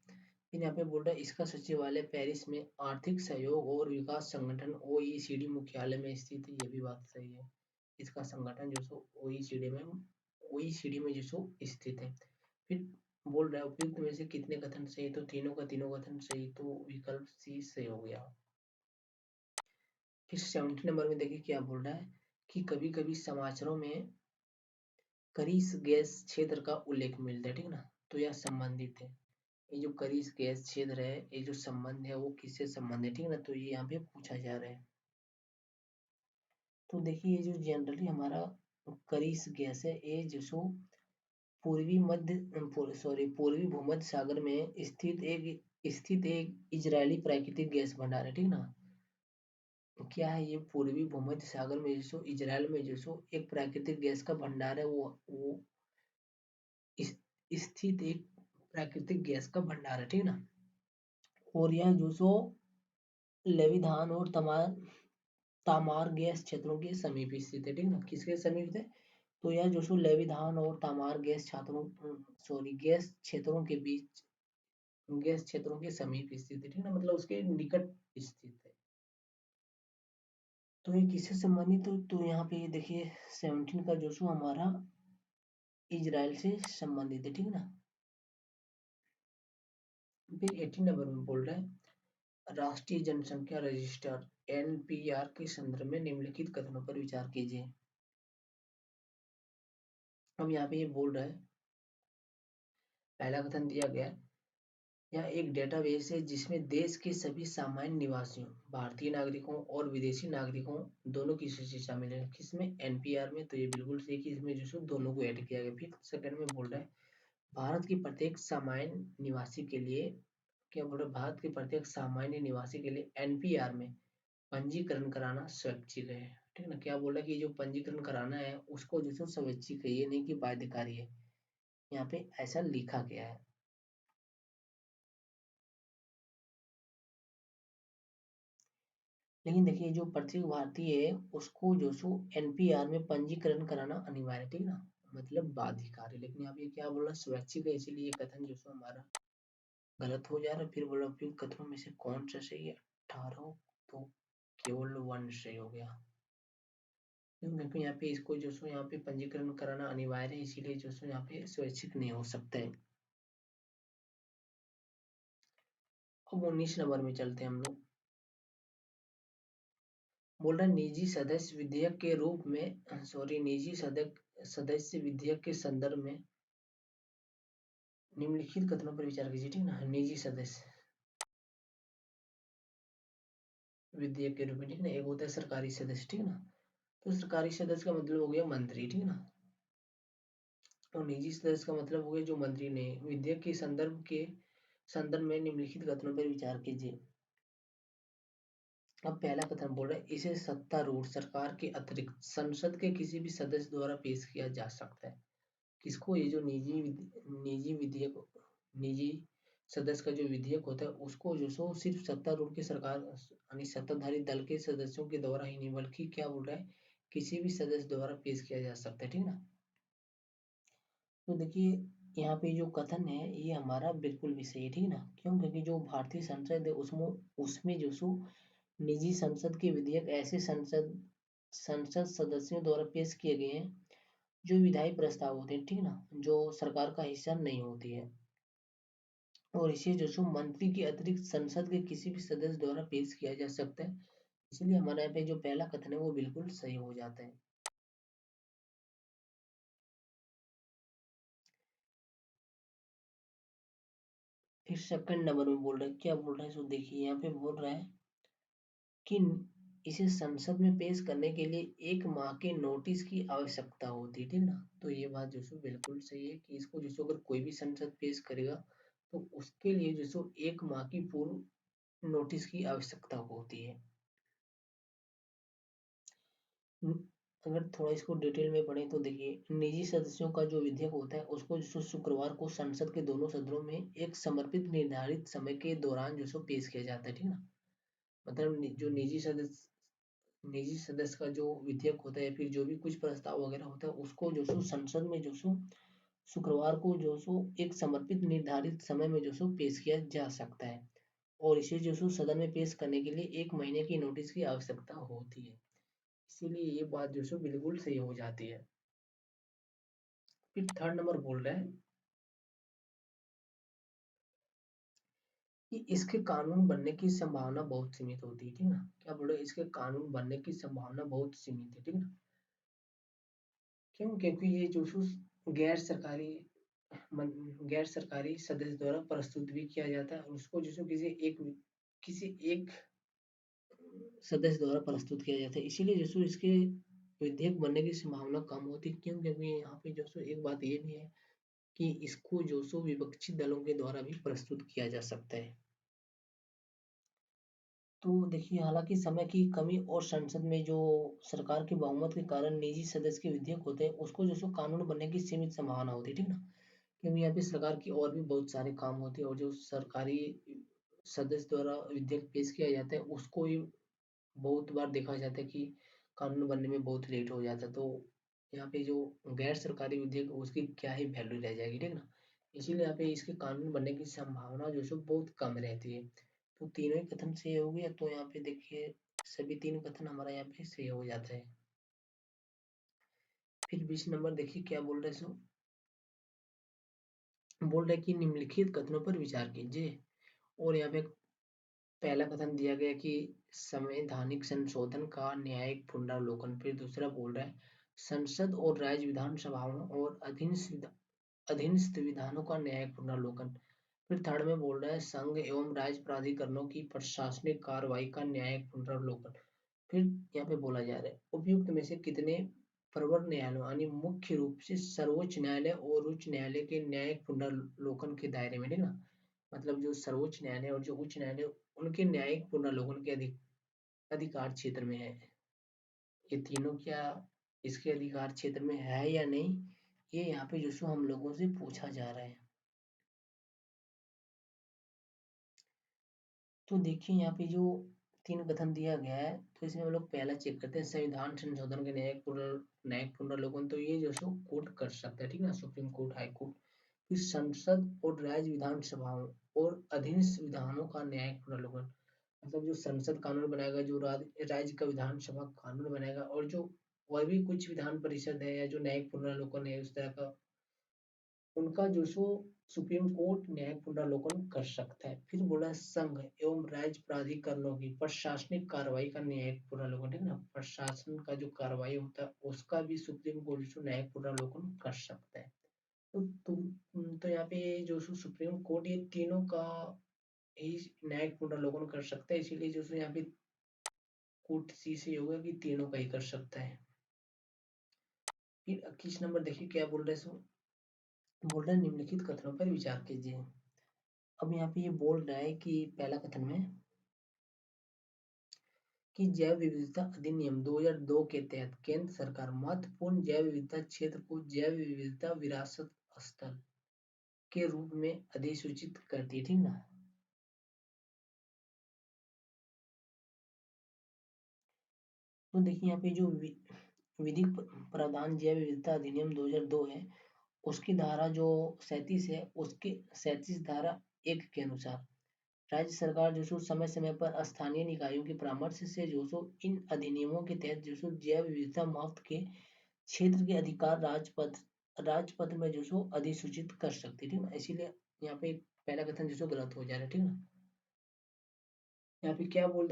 फिर यहाँ पे बोल रहा है इसका सचिवालय पेरिस में आर्थिक सहयोग और विकास संगठन ओईसीडी मुख्यालय में स्थित है। ये भी बात सही है। इसका संगठन जो सो ओईसीडी में जो सो स्थित है। फिर बोल रहा है उपयुक्त में से कितने कथन सही, तो तीनों कथन सही, तो विकल्प सी सही हो गया। फिर 70 नंबर में देखिए क्या बोल रहा है कि कभी कभी समाचारों में करीस गैस क्षेत्र का उल्लेख मिलता है, ठीक ना, तो यह संबंधित है। ये जो करीस गैस क्षेत्र है, ये जो संबंध है वो किससे संबंधित है, ठीक ना, तो ये यहाँ पे पूछा जा रहा है। तो देखिए ये जो जनरली हमारा करीस गैस है, ये जो सो पूर्वी भूमध्य सागर में स्थित एक इजरायली प्राकृतिक गैस भंडार है, ठीक ना। क्या है ये पूर्वी भूमध्य सागर में जो इजराइल में जो एक प्राकृतिक गैस का भंडार है, वो इस, स्थित एक प्राकृतिक गैस का भंडार है, ठीक ना। और यह जो सो लेविधान और तामार गैस क्षेत्रों के समीप स्थित है, ठीक ना, किसके समीप है, तो यह जो सो लेविधान और तामार गैस क्षेत्रों के बीच गैस क्षेत्रों के समीप स्थित है, ठीक ना, मतलब उसके निकट स्थित है। तो ये किससे संबंधित तो यहाँ पे ये देखिए 17 का जो सो हमारा इजराइल से संबंधित है, ठीक ना। फिर 18 नंबर में बोल रहा है राष्ट्रीय जनसंख्या रजिस्टर एनपीआर के संदर्भ में निम्नलिखित कथनों पर विचार कीजिए। अब यहाँ पे ये बोल रहा है, पहला कथन दिया गया है, यह एक डेटाबेस है जिसमें देश के सभी सामान्य निवासियों, भारतीय नागरिकों और विदेशी नागरिकों दोनों की सूची शामिल है। किसमें, एनपीआर में, तो ये बिल्कुल सही कि इसमें जो दोनों को ऐड किया गया। फिर सेकंड में बोल रहा है भारत के प्रत्येक सामान्य निवासी के लिए, क्या बोल रहा है, भारत के प्रत्येक सामान्य निवासी के लिए एनपीआर में पंजीकरण कराना स्वैच्छिक है, ठीक है ना। क्या बोल रहा है कि जो पंजीकरण कराना है उसको जो स्वैच्छिक है, ये नहीं कि बाध्यकारी है, यहाँ पे ऐसा लिखा गया है। लेकिन देखिए जो प्रत्येक भारतीय है उसको जो सो एनपीआर में पंजीकरण कराना अनिवार्य है, ठीक ना, मतलब बाध्यकारी। लेकिन यहाँ पे क्या बोला, स्वैच्छिक है, इसीलिए कथन जो सो हमारा गलत हो जा रहा है। फिर बोला उपयुक्त कथनों में से कौन सा सही है, 18, तो केवल 1 सही हो गया, क्योंकि यहाँ पे इसको जो सो यहाँ पे पंजीकरण कराना अनिवार्य है, इसीलिए जो सो यहाँ पे स्वैच्छिक नहीं हो सकता है। अब 19 नंबर में चलते हैं हम लोग। बोल रहे निजी सदस्य विधेयक के रूप में निजी सदस्य विधेयक के संदर्भ में निम्नलिखित कथनों पर विचार कीजिए, ठीक ना, निजी सदस्य विधेयक के रूप में, ठीक ना, एक होता है सरकारी सदस्य, ठीक ना, तो सरकारी सदस्य का मतलब हो गया मंत्री, ठीक ना, और निजी सदस्य का मतलब हो गया जो मंत्री ने। विधेयक के संदर्भ में निम्नलिखित कथनों पर विचार कीजिए। अब पहला कथन बोल रहा है इसे सत्तारूढ़ सरकार के अतिरिक्त संसद के किसी भी सदस्य द्वारा पेश किया जा सकता है। किसको, ये जो निजी विधेयक, निजी सदस्य का जो विधेयक होता है उसको जो सो सिर्फ सत्तारूढ़ की सरकार यानी सत्ताधारी दल के सदस्यों के द्वारा ही नहीं, बल्कि क्या बोल रहा है, किसी भी सदस्य द्वारा पेश किया जा सकता है, ठीक ना। तो देखिए यहाँ पे जो कथन है ये हमारा बिल्कुल भी सही है, ठीक ना, क्यों, क्योंकि जो भारतीय संसद है उसमें उसमें जो सो निजी संसद के विधेयक ऐसे संसद सदस्यों द्वारा पेश किए गए हैं जो विधायी प्रस्ताव होते हैं, ठीक ना, जो सरकार का हिस्सा नहीं होती है, और इसे जो सो मंत्री के अतिरिक्त संसद के किसी भी सदस्य द्वारा पेश किया जा सकता है। इसलिए हमारे यहाँ पे जो पहला कथन है वो बिल्कुल सही हो जाता है। फिर सेकंड नंबर में बोल रहा है, क्या बोल रहा है, सो देखिए यहाँ पे बोल रहा है कि इसे संसद में पेश करने के लिए 1 माह के नोटिस की आवश्यकता होती है, ठीक ना, तो ये बात जो सो बिल्कुल सही है कि इसको जो सो अगर कोई भी संसद पेश करेगा तो उसके लिए जो सो 1 माह की पूर्व नोटिस की आवश्यकता होती है। अगर थोड़ा इसको डिटेल में पढ़ें तो देखिए निजी सदस्यों का जो विधेयक होता है उसको जो शुक्रवार को संसद के दोनों सदनों में एक समर्पित निर्धारित समय के दौरान जो सो पेश किया जाता है, ठीक ना, मतलब जो निजी सदस्य का जो विधेयक होता है या फिर जो भी कुछ प्रस्ताव वगैरह होता है उसको जो सो संसद में जो सो शुक्रवार को जो सो एक समर्पित निर्धारित समय में जो सो पेश किया जा सकता है और इसे जो सो सदन में पेश करने के लिए 1 महीने की नोटिस की आवश्यकता होती है। इसीलिए ये बात जो सो बिल्कुल सही हो जाती है। फिर थर्ड नंबर बोल रहा है कि इसके कानून बनने की संभावना बहुत सीमित होती है, ठीक ना। क्या बोल रहे हैं, इसके कानून बनने की संभावना बहुत सीमित है, ठीक ना। क्यों? क्योंकि ये जो गैर सरकारी गैर सरकारी सदस्य द्वारा प्रस्तुत भी किया जाता है और उसको जो किसी एक सदस्य द्वारा प्रस्तुत किया जाता है, इसीलिए जो इसके विधेयक बनने की संभावना कम होती है। क्यों? क्योंकि यहाँ पे जो एक बात ये भी है कि इसको जो विपक्षी दलों के द्वारा भी प्रस्तुत किया जा सकता है। तो देखिए, हालांकि समय की कमी और संसद में जो सरकार के बहुमत के कारण निजी सदस्य के विधेयक होते हैं, उसको जो कानून बनने की सीमित संभावना होती है, ठीक ना। क्योंकि यहाँ पे सरकार की और भी बहुत सारे काम होते हैं और जो सरकारी सदस्य द्वारा विधेयक पेश किया जाता है उसको ही बहुत बार देखा जाता है कि कानून बनने में बहुत लेट हो जाता है। तो यहाँ पे जो गैर सरकारी विधेयक उसकी क्या ही वैल्यू रह जाएगी, ठीक ना। इसीलिए यहाँ पे इसके कानून बनने की संभावना जो बहुत कम रहती है। तो तीनों ही कथन सही हो गया, तो यहाँ पे देखिए सभी तीन कथन हमारा यहाँ पे सही हो जाता है। फिर 20 नंबर देखिए क्या बोल रहे हैं। बोल रहे कि निम्नलिखित कथनों पर विचार कीजिए और यहाँ पे पहला कथन दिया गया कि संवैधानिक संशोधन का न्यायिक पुनरावलोकन। फिर दूसरा बोल रहा है संसद और राज्य विधानसभाओं और अधीनस्थ विधानों का न्यायिक पुनरावलोकन। फिर थर्ड में बोल रहा है संघ एवं राज्य प्राधिकरणों की प्रशासनिक कार्रवाई का न्यायिक पुनरावलोकन। फिर यहाँ पे बोला जा रहा है उपयुक्त में से कितने प्रवर न्यायालयों यानी मुख्य रूप से सर्वोच्च न्यायालय और उच्च न्यायालय के न्यायिक पुनरावलोकन के दायरे में, ठीक ना। मतलब जो सर्वोच्च न्यायालय और जो उच्च न्यायालय उनके न्यायिक पुनरावलोकन के अधिकार क्षेत्र में है। ये तीनों क्या इसके अधिकार क्षेत्र में है या नहीं, ये यहाँ पे जो हम लोगों से पूछा जा रहा है। तो देखिए यहाँ पे जो तीन कथन दिया गया है, तो इसमें हम लोग पहला चेक करते हैं संविधान संशोधन के न्यायिक पुनरावलोकन। तो ये जो कोर्ट कर सकता है, ठीक ना, सुप्रीम कोर्ट, हाई कोर्ट। फिर संसद और राज्य विधानसभाओं और अधीनस्थ विधानों का न्यायिक पुनरावलोकन। मतलब जो संसद कानून बनाएगा, जो राज्य का विधानसभा कानून बनाएगा और जो और भी कुछ विधान परिषद है या जो न्यायिक पुनरावलोकन है उस तरह का, उनका जो सुप्रीम कोर्ट न्यायिक पुनरावलोकन कर सकता है। फिर बोला संघ एवं राज्य प्राधिकरणों की प्रशासनिक कार्रवाई का न्यायिक पुनरावलोकन, ठीक ना, प्रशासन का जो कार्रवाई होता है उसका भी सुप्रीम कोर्ट जो न्यायिक पुनरावलोकन कर सकता है। तो यहाँ पे जो सुप्रीम कोर्ट ये तीनों का ही न्यायिक पुनरावलोकन कर सकता है, इसीलिए जो यहाँ पे कोर्ट सी से होगा कि तीनों का ही कर सकता है। फिर 21 नंबर देखिए क्या बोल रहे हैं। बोल रहे हैं निम्नलिखित कथनों पर विचार कीजिए। अब यहाँ पे ये बोल रहा है कि पहला कथन में कि जैव विविधता अधिनियम 2002 के तहत केंद्र सरकार महत्वपूर्ण जैव विविधता क्षेत्र को जैव विविधता विरासत स्थल के रूप में अधिसूचित करती है, ठीक ना। तो देखिए यहाँ पे जो विधिक प्रावधान जैव विविधता अधिनियम 2002 है, उसकी धारा जो 37 है, उसके 37 धारा 1 के अनुसार राज्य सरकार जो समय समय पर स्थानीय निकायों के परामर्श से जो इन अधिनियमों के तहत जो जैव विविधता मुक्त के क्षेत्र के अधिकार राजपत्र में जो अधिसूचित कर सकती है, ठीक ना। इसीलिए यहाँ पे पहला कथन जो गलत हो जा रहा है, ठीक ना। यहाँ पे क्या बोल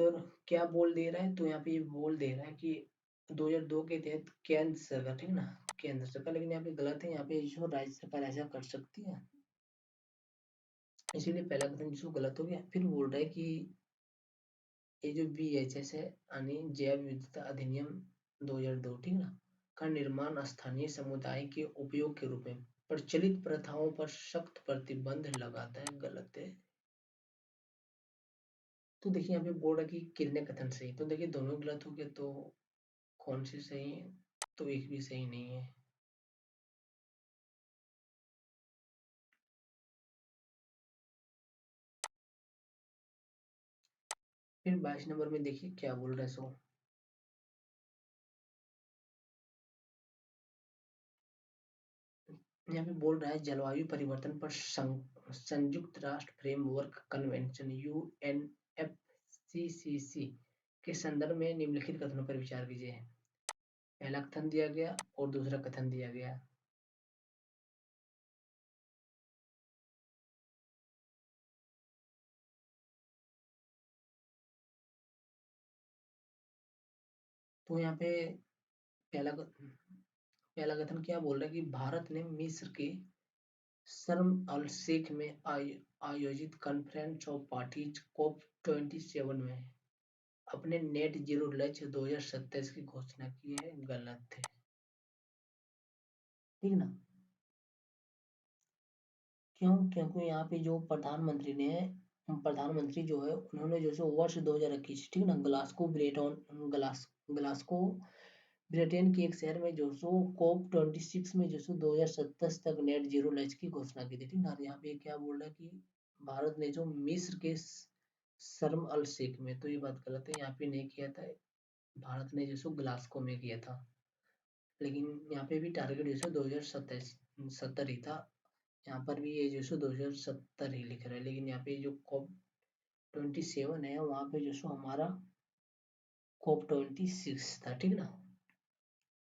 दे रहा है, तो यहाँ पे ये बोल दे रहा है कि 2002 के तहत केंद्र सरकार, ठीक ना, केंद्र सरकार, लेकिन यहाँ पे गलत है। यहाँ पे जो राज्य सरकार ऐसा कर सकती है, इसीलिए पहला कथन जो गलत हो गया। फिर बोल रहा है कि ये जो BHS है यानी जैव विविधता अधिनियम 2002, ठीक ना, का निर्माण स्थानीय समुदाय के उपयोग के रूप में प्रचलित प्रथाओं पर सख्त प्रतिबंध लगाता है, गलत है। तो देखिए यहाँ पे बोल रहा है कि कितने कथन सही, तो देखिए दोनों गलत हो गए, तो कौन से सही है, तो एक भी सही नहीं है। फिर 22 नंबर में देखिए क्या बोल रहा है यहाँ पे बोल रहा है जलवायु परिवर्तन पर संयुक्त राष्ट्र फ्रेमवर्क कन्वेंशन UNFCCC के संदर्भ में निम्नलिखित कथनों पर विचार कीजिए। पहला कथन दिया गया और दूसरा कथन दिया गया। तो यहाँ पे पहला कथन क्या बोल रहा है कि भारत ने मिस्र के शर्म अल शेख में आयोजित कॉन्फ्रेंस ऑफ पार्टीज COP27 में अपने नेट जीरो लक्ष्य 2027 की घोषणा की है। गलत है, ठीक ना। क्यों? क्योंकि यहाँ पे जो प्रधानमंत्री जो है उन्होंने जो सो वर्ष 2021, ठीक ना, ग्लासको ब्रिटेन के एक शहर में जो सो COP26 में जो सो 2027 तक नेट जीरो लक्ष्य की घोषणा की थी, ठीक ना। यहाँ पे क्या बोल रहा है कि भारत ने जो मिस्र के शर्म अल शेख में, तो ये बात गलत है, यहाँ पे नहीं किया था। भारत ने जो सो ग्लासको में किया था, लेकिन यहाँ पे भी टारगेट जो सो 2070 ही था। यहाँ पर भी ये जो सो 2070 ही लिख रहा है, लेकिन यहाँ पे जो COP27 है वहाँ पे जो सो हमारा COP26 था, ठीक ना।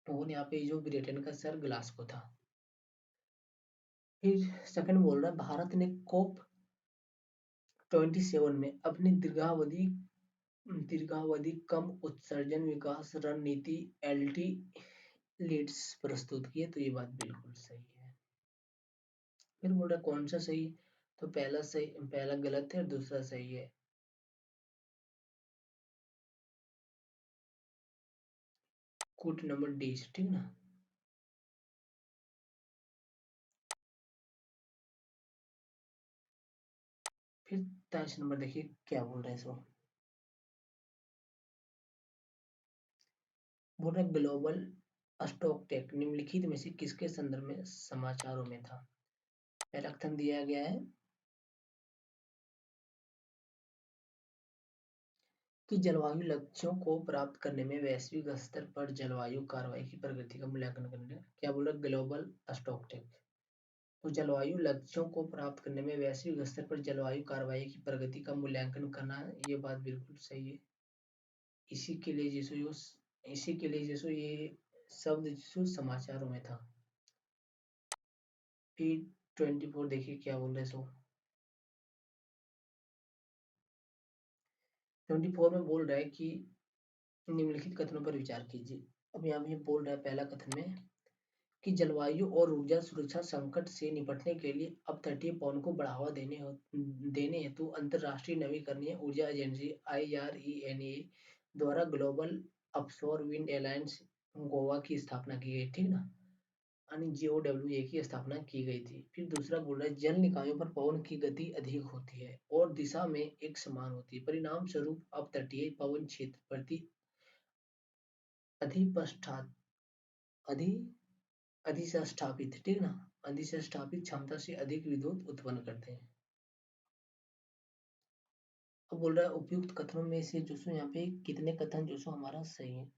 और यहाँ पे जो ब्रिटेन का शहर ग्लासगो था। फिर सेकंड बोल रहा है भारत ने COP27 में अपनी दीर्घावधि कम उत्सर्जन विकास रणनीति LT लीड्स प्रस्तुत किए, तो ये बात बिल्कुल सही है। फिर बोल रहा है कौन सा सही, तो पहला सही, पहला गलत है और दूसरा सही है। कूट नंबर डी, ठीक ना। फिर 23 नंबर देखिए क्या बोल रहे हैं इसको। बोल रहे ग्लोबल स्टॉक टेक निम्नलिखित में से किसके संदर्भ में समाचारों में था। पहला कथन दिया गया है कि जलवायु लक्ष्यों को प्राप्त करने में वैश्विक स्तर पर जलवायु कार्रवाई की प्रगति का मूल्यांकन करने, क्या बोल रहा है ग्लोबल स्टॉक टेक। तो जलवायु लक्ष्यों को प्राप्त करने में वैश्विक स्तर पर जलवायु कार्रवाई की प्रगति का मूल्यांकन करना, ये बात बिल्कुल सही है। इसी के लिए ये शब्द जिसो समाचारों में था। फिर 24 देखिए क्या बोल रहे सो। 24 में बोल रहा है कि निम्नलिखित कथनों पर विचार कीजिए। अब यहाँ भी बोल रहा है पहला कथन में कि जलवायु और ऊर्जा सुरक्षा संकट से निपटने के लिए अपतटीय पवन को बढ़ावा देने हेतु अंतरराष्ट्रीय नवीकरणीय ऊर्जा एजेंसी IRENA द्वारा global offshore wind alliance Goa की स्थापना की गई, ठीक ना, यानी GOWA की स्थापना की गई थी। फिर दूसरा बोल रहा है जल निकायों पर पवन की गति अधिक होती है और दिशा में एक समान होती है, परिणाम स्वरूप अपतटीय पवन क्षेत्र प्रति अधिपष्ठात अधि अधिष्ठापित, ठीक ना, अधिष्ठापित क्षमता से अधिक विद्युत उत्पन्न करते हैं। अब बोल रहा है उपयुक्त कथनों में से जो सो यहाँ पे कितने कथन जो सो हमारा सही है,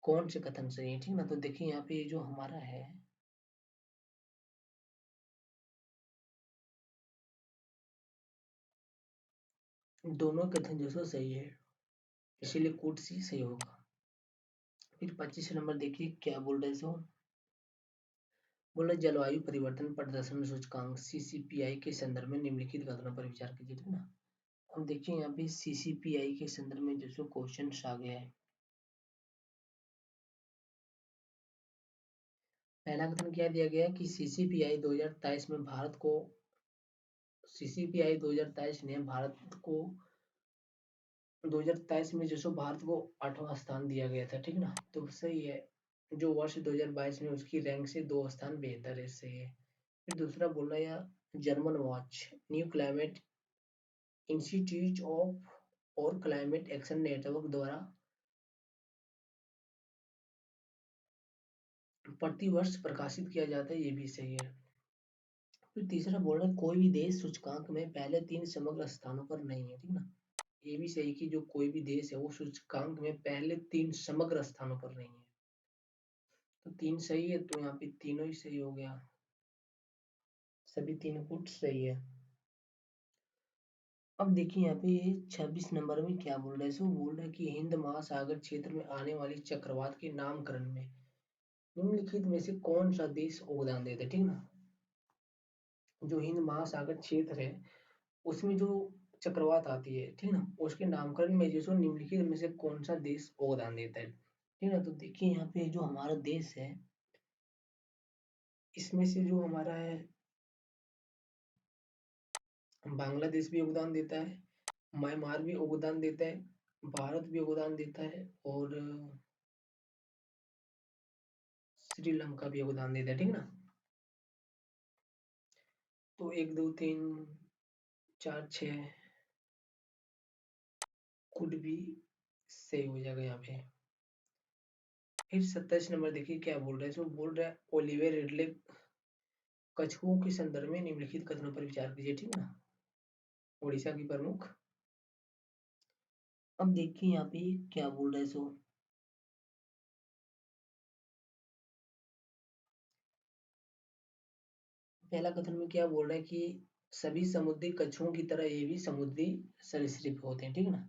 कौन से कथन सही है, ठीक ना। तो देखिए यहाँ पे जो हमारा है दोनों कथन जो सो सही है, इसीलिए कूट सी सही होगा। फिर 25 नंबर देखिए क्या बोल रहे सो। बोला जलवायु परिवर्तन प्रदर्शन सूचकांक CCPI के संदर्भ में निम्नलिखित कथनों पर विचार कीजिए, ठीक ना। अब देखिए यहाँ पे CCPI के संदर्भ में जो सो क्वेश्चन आ गया है। पहला कथन क्या दिया गया कि CCPI 2023 में भारत को CCPI 2023 ने भारत को 2023 में जो सो भारत को 8वां स्थान दिया गया था, ठीक ना, तो सही है। जो वर्ष 2022 में उसकी रैंक से 2 स्थान बेहतर है, सही है। फिर दूसरा बोल रहा है German watch new climate institute of और क्लाइमेट एक्शन नेटवर्क द्वारा प्रतिवर्ष प्रकाशित किया जाता है, ये भी सही है। फिर तीसरा बोल रहा है कोई भी देश सूचकांक में पहले 3 समग्र स्थानों पर नहीं है, ठीक ना, ये भी सही कि जो कोई भी देश है वो सूचकांक में पहले 3 समग्र स्थानों पर नहीं है। तो 3 सही है, तो यहाँ पे तीनों ही सही हो गया। सभी तीन पुट सही है। अब देखिए यहाँ पे 26 नंबर में क्या बोल रहा है, सो बोल रहा है कि हिंद महासागर क्षेत्र में आने वाली चक्रवात के नामकरण में निम्नलिखित में से कौन सा देश योगदान देता है, ठीक ना। जो हिंद महासागर क्षेत्र है उसमें जो चक्रवात आती है, ठीक ना, उसके नामकरण में जो निम्नलिखित में से कौन सा देश योगदान देता है, ठीक ना। तो देखिए यहाँ पे जो हमारा देश है इसमें से जो हमारा है बांग्लादेश भी योगदान देता है, म्यांमार भी योगदान देता है, भारत भी योगदान देता है और श्रीलंका भी योगदान देता है, ठीक ना। तो 1 2 3 4 6 कुड भी सही हो जाएगा यहाँ पे। फिर 27 नंबर देखिए क्या बोल रहा है, सो बोल रहा है ओलिवियर रिडले कछुओं के संदर्भ में निम्नलिखित कथनों पर विचार कीजिए, ठीक ना। उड़ीसा की प्रमुख। अब देखिए यहाँ पे क्या बोल रहा है, सो पहला कथन में क्या बोल रहा है कि सभी समुद्री कछुओं की तरह ये भी समुद्री सरीसृप होते हैं, ठीक ना।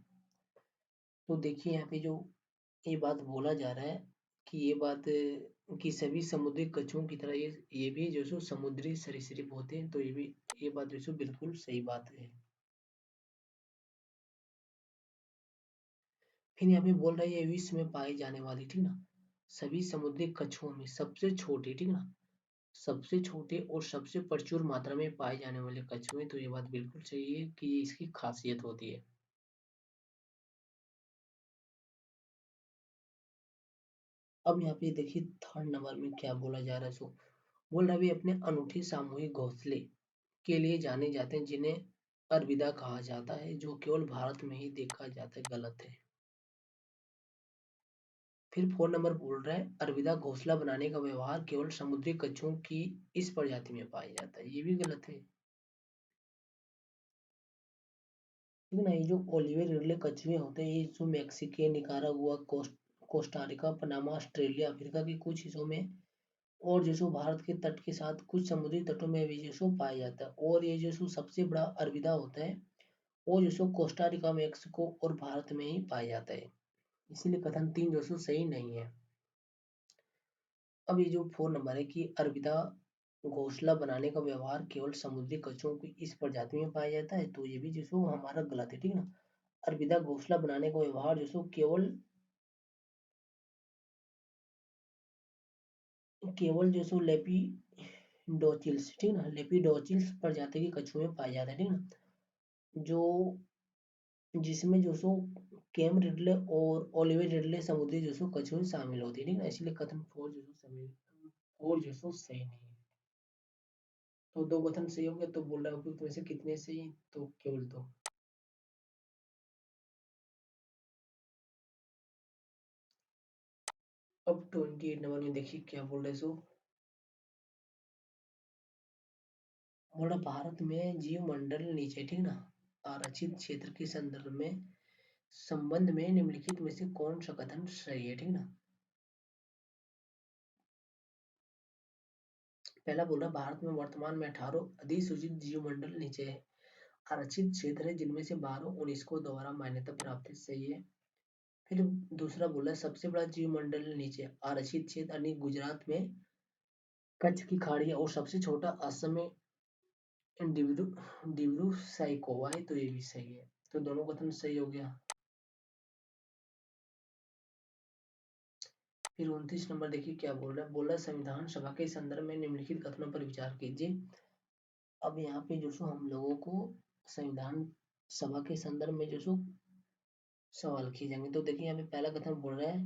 तो देखिए यहाँ पे जो ये बात बोला जा रहा है कि ये बात कि सभी समुद्री कछुओं की तरह ये भी जो सो समुद्री सरीसृप होते हैं, तो ये बात जो सो बिल्कुल सही बात है। फिर यहाँ पे बोल रहा है ये विश्व में पाई जाने वाली, ठीक ना, सभी समुद्री कछुओं में सबसे छोटे, ठीक ना, सबसे छोटे और सबसे प्रचुर मात्रा में पाए जाने वाले कछुए, तो ये बात बिल्कुल सही है कि ये इसकी खासियत होती है। अब यहाँ पे देखिए थर्ड नंबर में क्या बोला जा रहा है, सो बोल रहा है भी अपने अनूठे सामूहिक घोंसले के लिए जाने जाते हैं जिन्हें अलविदा कहा जाता है, जो केवल भारत में ही देखा जाता है, गलत है। फिर 4 नंबर बोल रहा है अलविदा घोंसला बनाने का व्यवहार केवल समुद्री कछुओं की इस प्रजाति में पाया जाता है, ये भी गलत है। ठीक है ना, ये जो ओलिवर रिडले कछुए होते हैं ये जो Mexico, Nicaragua, Costa Rica, Panama, Australia, Africa के कुछ हिस्सों में और जो सो भारत के तट के साथ कुछ समुद्री तटों में भी जो सो पाया जाता है, और ये जो सो सबसे बड़ा अलविदा होता है वो जो सो कोस्टारिका, मैक्सिको और भारत में ही पाया जाता है, इसीलिए कथन 3 जो सो सही नहीं है। अब ये जो 4 नंबर है कि अलविदा घोंसला बनाने का व्यवहार केवल समुद्री कछुओं की इस प्रजाति में पाया जाता है, तो ये भी जो सो हमारा गलत है, ठीक है ना। अलविदा घोंसला बनाने का व्यवहार जो सो केवल केवल जो सो लेपिडोचिल्स, ठीक ना, लेपिडोचिल्स प्रजाति के कछुए में पाया जाता है, ठीक ना, जो जिसमें जो सो केम रिडले और ओलिवर रिडले समुद्री जो सो कछुए शामिल होती है, ठीक ना, इसलिए कथन 4 जो सो शामिल 4 जो सो सही नहीं है। तो दो कथन सही हो गए, तो बोल रहा है उपयुक्त में से कितने सही, तो केवल दो। अब 28 नंबर में देखिए क्या बोल रहे, सो बोल रहा भारत में जीव मंडल नीचे, ठीक ना, आरक्षित क्षेत्र के संदर्भ में संबंध में निम्नलिखित में से कौन सा कथन सही है, ठीक ना। पहला बोल रहा भारत में वर्तमान में 18 अधिसूचित जीव मंडल नीचे है, आरक्षित क्षेत्र है जिनमें से 12 यूनेस्को द्वारा मान्यता प्राप्त है, सही है। फिर दूसरा बोला सबसे बड़ा जीव मंडल नीचे आरक्षित क्षेत्र यानी गुजरात में कच्छ की खाड़ी है, और सबसे छोटा असम में डिब्रू डिब्रू साइकोवा है, तो ये भी सही है। तो दोनों कथन सही हो गया। फिर 29 नंबर देखिए क्या बोल रहा है, बोला संविधान सभा के संदर्भ में निम्नलिखित कथनों पर विचार कीजिए। अब यहाँ पे जो सो हम लोगों को संविधान सभा के संदर्भ में जो सो सवाल किए जाएंगे, तो देखिए यहाँ पे पहला कथन बोल रहा है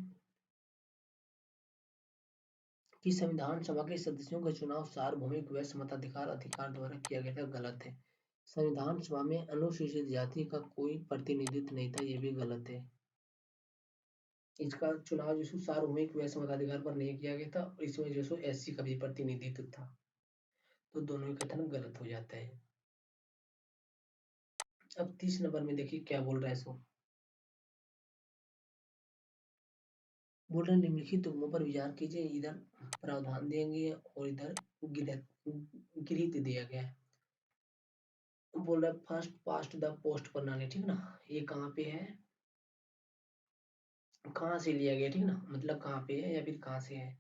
कि संविधान सभा के सदस्यों का चुनाव सार्वभौमिक वैश्य मताधिकार अधिकार द्वारा किया गया था, गलत है। संविधान सभा में अनुसूचित जाति का कोई प्रतिनिधित्व नहीं था, ये भी गलत है। इसका चुनाव जो सार्वभौमिक वैश्य मताधिकार पर नहीं किया गया था, और इसमें जो एससी का भी प्रतिनिधित्व था, तो दोनों ही कथन गलत हो जाता है। अब 30 नंबर में देखिए क्या बोल रहा है, सो बोल रहे निम्नलिखित तुकमों पर विचार कीजिए, इधर प्रावधान देंगे और इधर गृहीत दिया गया है। बोल रहा है फर्स्ट पास्ट द पोस्ट प्रणाली, ठीक ना। ये कहाँ पे है, कहाँ से लिया गया, ठीक ना, मतलब कहाँ पे है या फिर कहाँ से है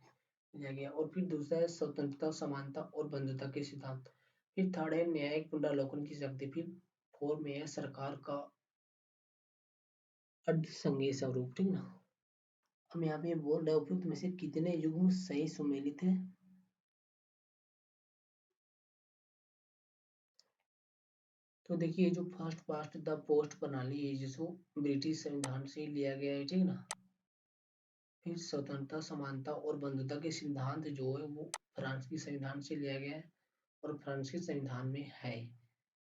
लिया गया। और फिर दूसरा है स्वतंत्रता, समानता और बंधुता के सिद्धांत। फिर थर्ड है न्यायिक पुनरावलोकन की शक्ति। फिर फोर में है सरकार का अर्धसंघीय स्वरूप, ठीक ना। हम यहाँ पे बोल रहे उपयुक्त में से कितने युग्म सही सुमेलित है। तो देखिए जो फर्स्ट पास्ट द पोस्ट प्रणाली है जिसको ब्रिटिश संविधान से लिया गया है, ठीक ना। फिर स्वतंत्रता, समानता और बंधुता के सिद्धांत जो है वो फ्रांस की संविधान से लिया गया है और फ्रांस के संविधान में है।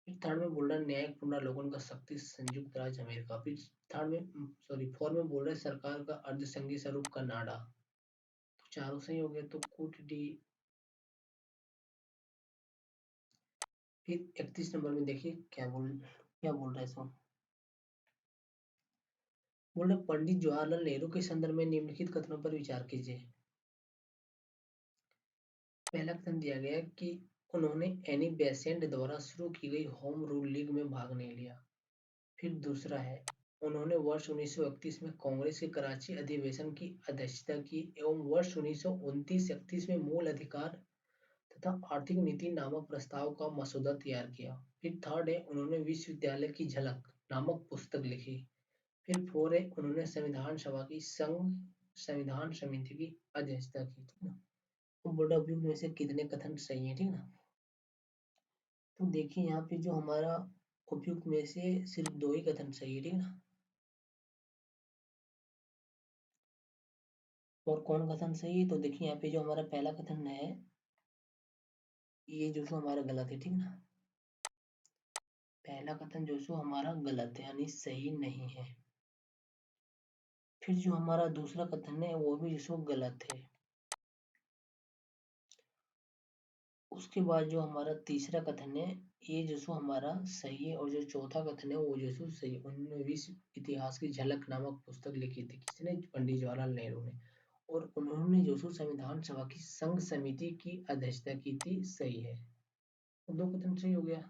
फिर थर्ड में बोल रहा है न्यायिक पुनरावलोकन का शक्ति संयुक्त राज्य अमेरिका। फिर थर्ड में सॉरी फोर में बोल रहे हैं सरकार का अर्धसंघीय स्वरूप कनाडा। तो चारों सही हो गए, तो कुट डी। फिर 31 नंबर में देखिए क्या बोल रहा है इसमें। बोल रहे पंडित जवाहरलाल नेहरू के संदर्भ में निम्नलिखित कथनों पर विचार कीजिए। पहला कथन दिया गया है कि उन्होंने एनी बेसेंट द्वारा शुरू की गई होम रूल लीग में भाग नहीं लिया। फिर दूसरा है उन्होंने वर्ष 1931 में कांग्रेस के कराची अधिवेशन की अध्यक्षता की एवं वर्ष 1929-31 में मूल अधिकार तथा आर्थिक नीति नामक प्रस्ताव का मसौदा तैयार किया। फिर थर्ड है उन्होंने विश्वविद्यालय की झलक नामक पुस्तक लिखी। फिर फोर है उन्होंने संविधान सभा की संघ संविधान समिति की अध्यक्षता की, ठीक ना। तो बोर्ड ऑफ व्यू में से कितने कथन सही है, ठीक ना। तो देखिए यहाँ पे जो हमारा उपयुक्त में से सिर्फ दो ही कथन सही है, ठीक ना। और कौन कथन सही है, तो देखिए यहाँ पे जो हमारा पहला कथन है ये जो सो हमारा गलत है, ठीक ना। पहला कथन जो सो हमारा गलत है यानी सही नहीं है। फिर जो हमारा दूसरा कथन है वो भी जो सो गलत है। उसके बाद जो हमारा तीसरा कथन है ये जो सो हमारा सही है। और जो चौथा कथन है वो जो सो सही है। उन्होंने विश्व इतिहास की झलक नामक पुस्तक लिखी थी, किसने, पंडित जवाहरलाल नेहरू ने। और उन्होंने जो सो संविधान सभा की संघ समिति की अध्यक्षता की थी, सही है। तो दो कथन सही हो गया।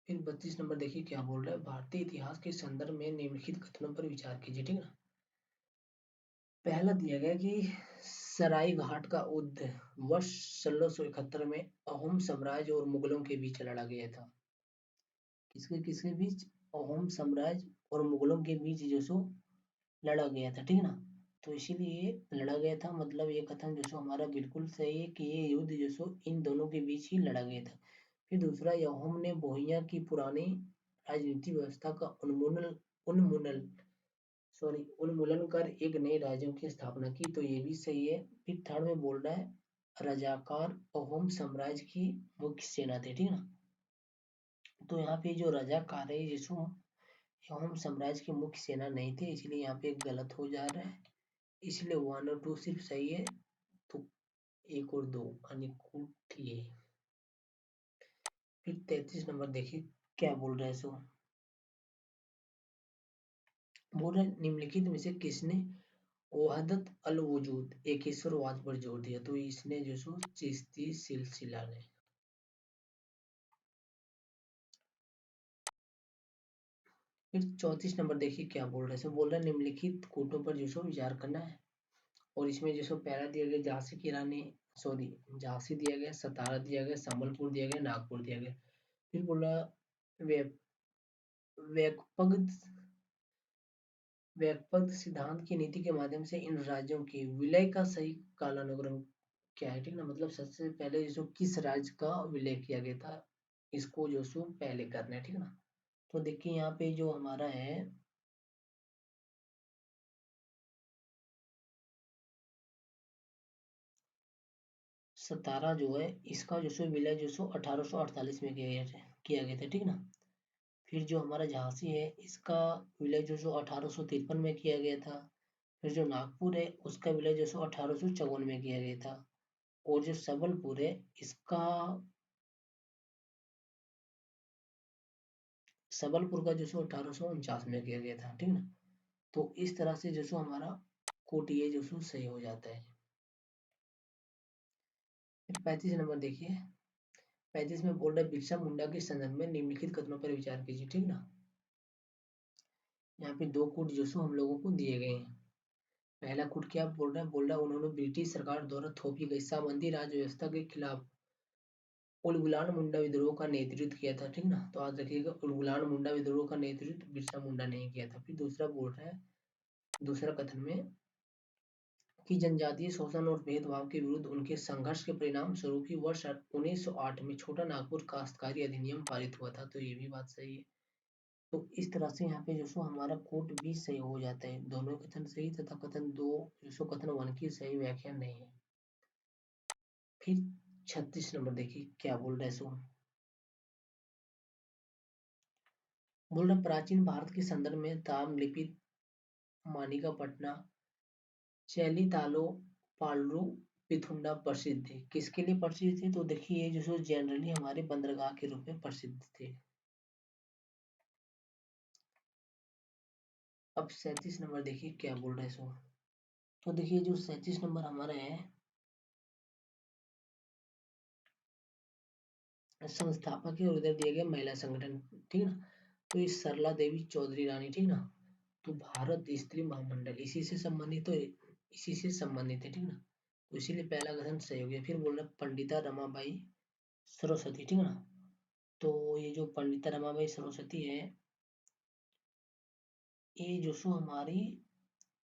फिर 32 नंबर देखिए क्या बोल रहा है, भारतीय इतिहास के संदर्भ में निम्नलिखित कथनों पर विचार कीजिए, ठीक है। पहला दिया गया कि सराय घाट का युद्ध वर्ष 1671 में अहोम साम्राज्य और मुगलों के बीच लड़ा गया था। किसके किसके बीच, अहोम साम्राज्य और मुगलों के बीच जो सो लड़ा गया था, ठीक ना। तो इसीलिए लड़ा गया था, मतलब ये कथन जो सो हमारा बिल्कुल सही है कि ये युद्ध जो सो इन दोनों के बीच ही लड़ा गया था। फिर दूसरा, अहोम ने बोहिया की पुरानी राजनीति व्यवस्था का उन्मूलन उन्मूलन कर एक नए राज्यों की स्थापना की, तो ये भी सही है। फिर थर्ड में बोल रहा है रजाकार अहोम साम्राज्य की मुख्य सेना थे, ठीक ना। तो यहाँ पे जो रजाकार है जिसको अहोम साम्राज्य की मुख्य सेना नहीं थे, इसलिए यहाँ पे गलत हो जा रहा है। इसलिए वन और टू सिर्फ सही है, तो एक और दो अनुकूट ये। फिर 33 नंबर देखिए क्या बोल रहा है सो। बोल रहा है निम्नलिखित में से किसने वहदत अल वजूद एकेश्वरवाद पर जोर दिया, तो इसने जो सो चिश्ती सिलसिला ने। फिर 34 नंबर देखिए क्या बोल रहे हैं, बोल रहे हैं निम्नलिखित कूटों पर जो सो विचार करना है। और इसमें जो सो पहला दिया गया झांसी की रानी, सॉरी झांसी दिया गया, सतारा दिया गया, संबलपुर दिया गया, नागपुर दिया गया। फिर बोला वे व्यापक व्यापक सिद्धांत की नीति के माध्यम से इन राज्यों के विलय का सही कालानुक्रम क्या है, ठीक ना। मतलब सबसे पहले जो किस राज्य का विलय किया गया था, इसको जो सो पहले करना है, ठीक ना। तो देखिए यहाँ पे जो हमारा है सतारा जो है इसका जो सो विलय जो सो 1848 में किया गया था, ठीक ना। फिर जो हमारा झांसी है इसका विलय जो सो 1853 में किया गया था। फिर जो नागपुर है उसका विलय जो सो 1854 में किया गया था। और जो सबलपुर है इसका सबलपुर का जो सो 1849 में किया गया था, ठीक ना। तो इस तरह से जो सो हमारा कोट ये जो सो सही हो जाता है। फिर 35 नंबर देखिए, 35 में बोल रहा है बिरसा मुंडा के संदर्भ में निम्नलिखित कथनों पर विचार कीजिए, ठीक ना। यहाँ पे दो कोट जो सो हम लोगों को दिए गए हैं। पहला कोट क्या बोल रहा है उन्होंने ब्रिटिश सरकार द्वारा थोपी गई सामंती राज व्यवस्था के खिलाफ उलगुलान मुंडा विद्रोह का नेतृत्व किया था, ठीक ना। तो आज रखिएगा उलगुलान मुंडा विद्रोह का नेतृत्व बिरसा मुंडा ने किया था। फिर दूसरा बोल रहा है, दूसरा कथन में कि जनजातीय शोषण और भेदभाव के विरुद्ध उनके संघर्ष के परिणाम स्वरूप ही वर्ष 1908 में छोटा नागपुर काश्तकारी अधिनियम पारित हुआ था। तो ये भी बात सही है। तो इस तरह से यहाँ पे जो सो हमारा कोट भी सही हो जाता है, दोनों कथन सही तथा कथन दो जो सो कथन वन की सही व्याख्या नहीं है। फिर 36 नंबर देखिए क्या बोल रहा है सो, बोल रहा प्राचीन भारत के संदर्भ में ताम्रलिपि मानिका पटना चैली तालो पालरू पिथुंडा प्रसिद्ध थे। किसके लिए प्रसिद्ध थे? तो देखिए ये जो सो जनरली हमारे बंदरगाह के रूप में प्रसिद्ध थे। अब 37 नंबर देखिए क्या बोल रहा है सो, तो देखिए जो 37 नंबर हमारा है, संस्थापक है और उधर दिया गया महिला संगठन, ठीक ना। तो ये सरला देवी चौधरी रानी, ठीक ना। तो भारत स्त्री महामंडल इसी से संबंधित, तो इसी से संबंधित है, ठीक ना। तो इसीलिए पहला कथन सही हो गया। फिर बोल रहा पंडिता रमाबाई सरस्वती, ठीक ना। तो ये जो पंडिता रमाबाई सरस्वती है, ये जो सो हमारी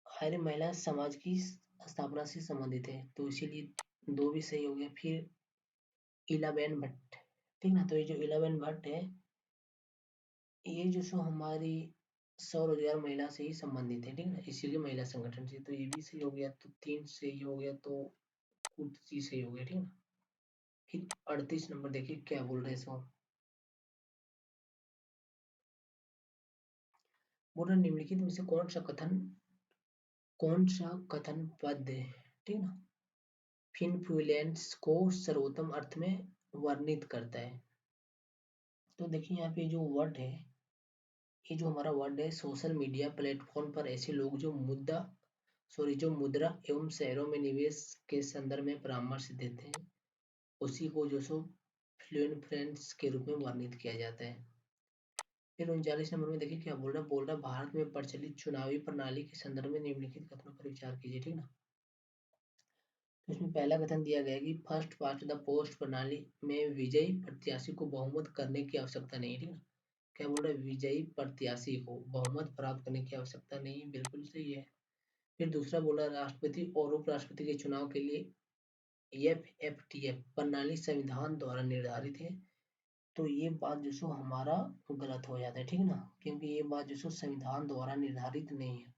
आर्य महिला समाज की स्थापना से संबंधित है, तो इसीलिए दो भी सही हो गया। फिर इलाबेन भट्ट, ठीक ना। तो ये जो इलाबेन भट्ट है, ये जो सो हमारी स्वरोजगार महिला से ही संबंधित है, ठीक ना, इसीलिए महिला संगठन से। तो ये भी सही हो गया, तो तीन सही हो गया, तो कुछ चीज सही हो गया, ठीक ना। फिर 38 नंबर देखिए क्या बोल रहे हैं सो, बोल रहे निम्नलिखित में से कौन सा कथन पद है, ठीक ना, फिनफ्लुएंस को सर्वोत्तम अर्थ में वर्णित करता है। तो देखिए यहाँ पे जो वर्ड है, ये जो हमारा वर्ड है, सोशल मीडिया प्लेटफॉर्म पर ऐसे लोग जो मुद्रा एवं शेयरों में निवेश के संदर्भ में परामर्श देते हैं, उसी को जो सो फ्लुएंस के रूप में वर्णित किया जाता है। फिर 39 नंबर में देखिए क्या बोल रहा है भारत में प्रचलित चुनावी प्रणाली के संदर्भ में निम्नलिखित कथनों पर विचार कीजिए, ठीक ना। तो इसमें पहला कथन दिया गया है कि फर्स्ट पास्ट द पोस्ट प्रणाली में विजयी प्रत्याशी को बहुमत करने की आवश्यकता नहीं है, ठीक ना। क्या बोल रहा है, विजयी प्रत्याशी को बहुमत प्राप्त करने की आवश्यकता नहीं है, बिल्कुल सही है। फिर दूसरा बोला राष्ट्रपति और उपराष्ट्रपति के चुनाव के लिए एफएफटीएफ प्रणाली संविधान द्वारा निर्धारित है। तो ये बात जो सो हमारा गलत हो जाता है, ठीक ना, क्योंकि ये बात जो सो संविधान द्वारा निर्धारित नहीं है।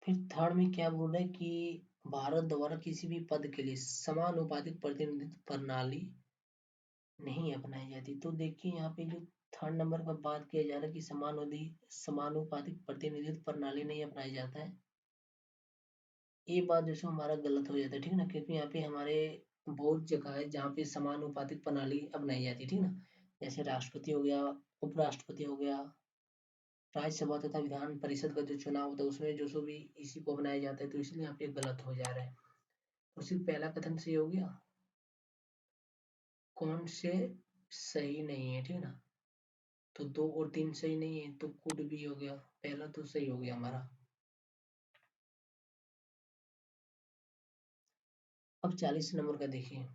फिर थर्ड में क्या बोल रहा है कि भारत द्वारा किसी भी पद के लिए समानुपातिक प्रतिनिधित्व प्रणाली नहीं अपनाई जाती। तो देखिए यहाँ पे जो थर्ड नंबर पर बात किया जा रहा है कि समानुपातिक प्रतिनिधित्व प्रणाली नहीं अपनाया जाता है, ये बात जो सो हमारा गलत हो जाता है, ठीक ना, क्योंकि यहाँ पे हमारे बहुत जगह है जहाँ पे समानुपातिक प्रणाली अपनाई जाती है, ठीक ना। जैसे राष्ट्रपति हो गया, उपराष्ट्रपति हो गया, राज्यसभा तथा विधान परिषद का जो चुनाव होता है उसमें जो सो भी इसी को अपनाया जाता है, तो इसलिए यहाँ पे गलत हो जा रहा है। तो सिर्फ पहला कथन सही हो गया, कौन से सही नहीं है, ठीक ना। तो दो और तीन सही नहीं है, तो कुड भी हो गया, पहला तो सही हो गया हमारा। अब 40 नंबर का देखिए,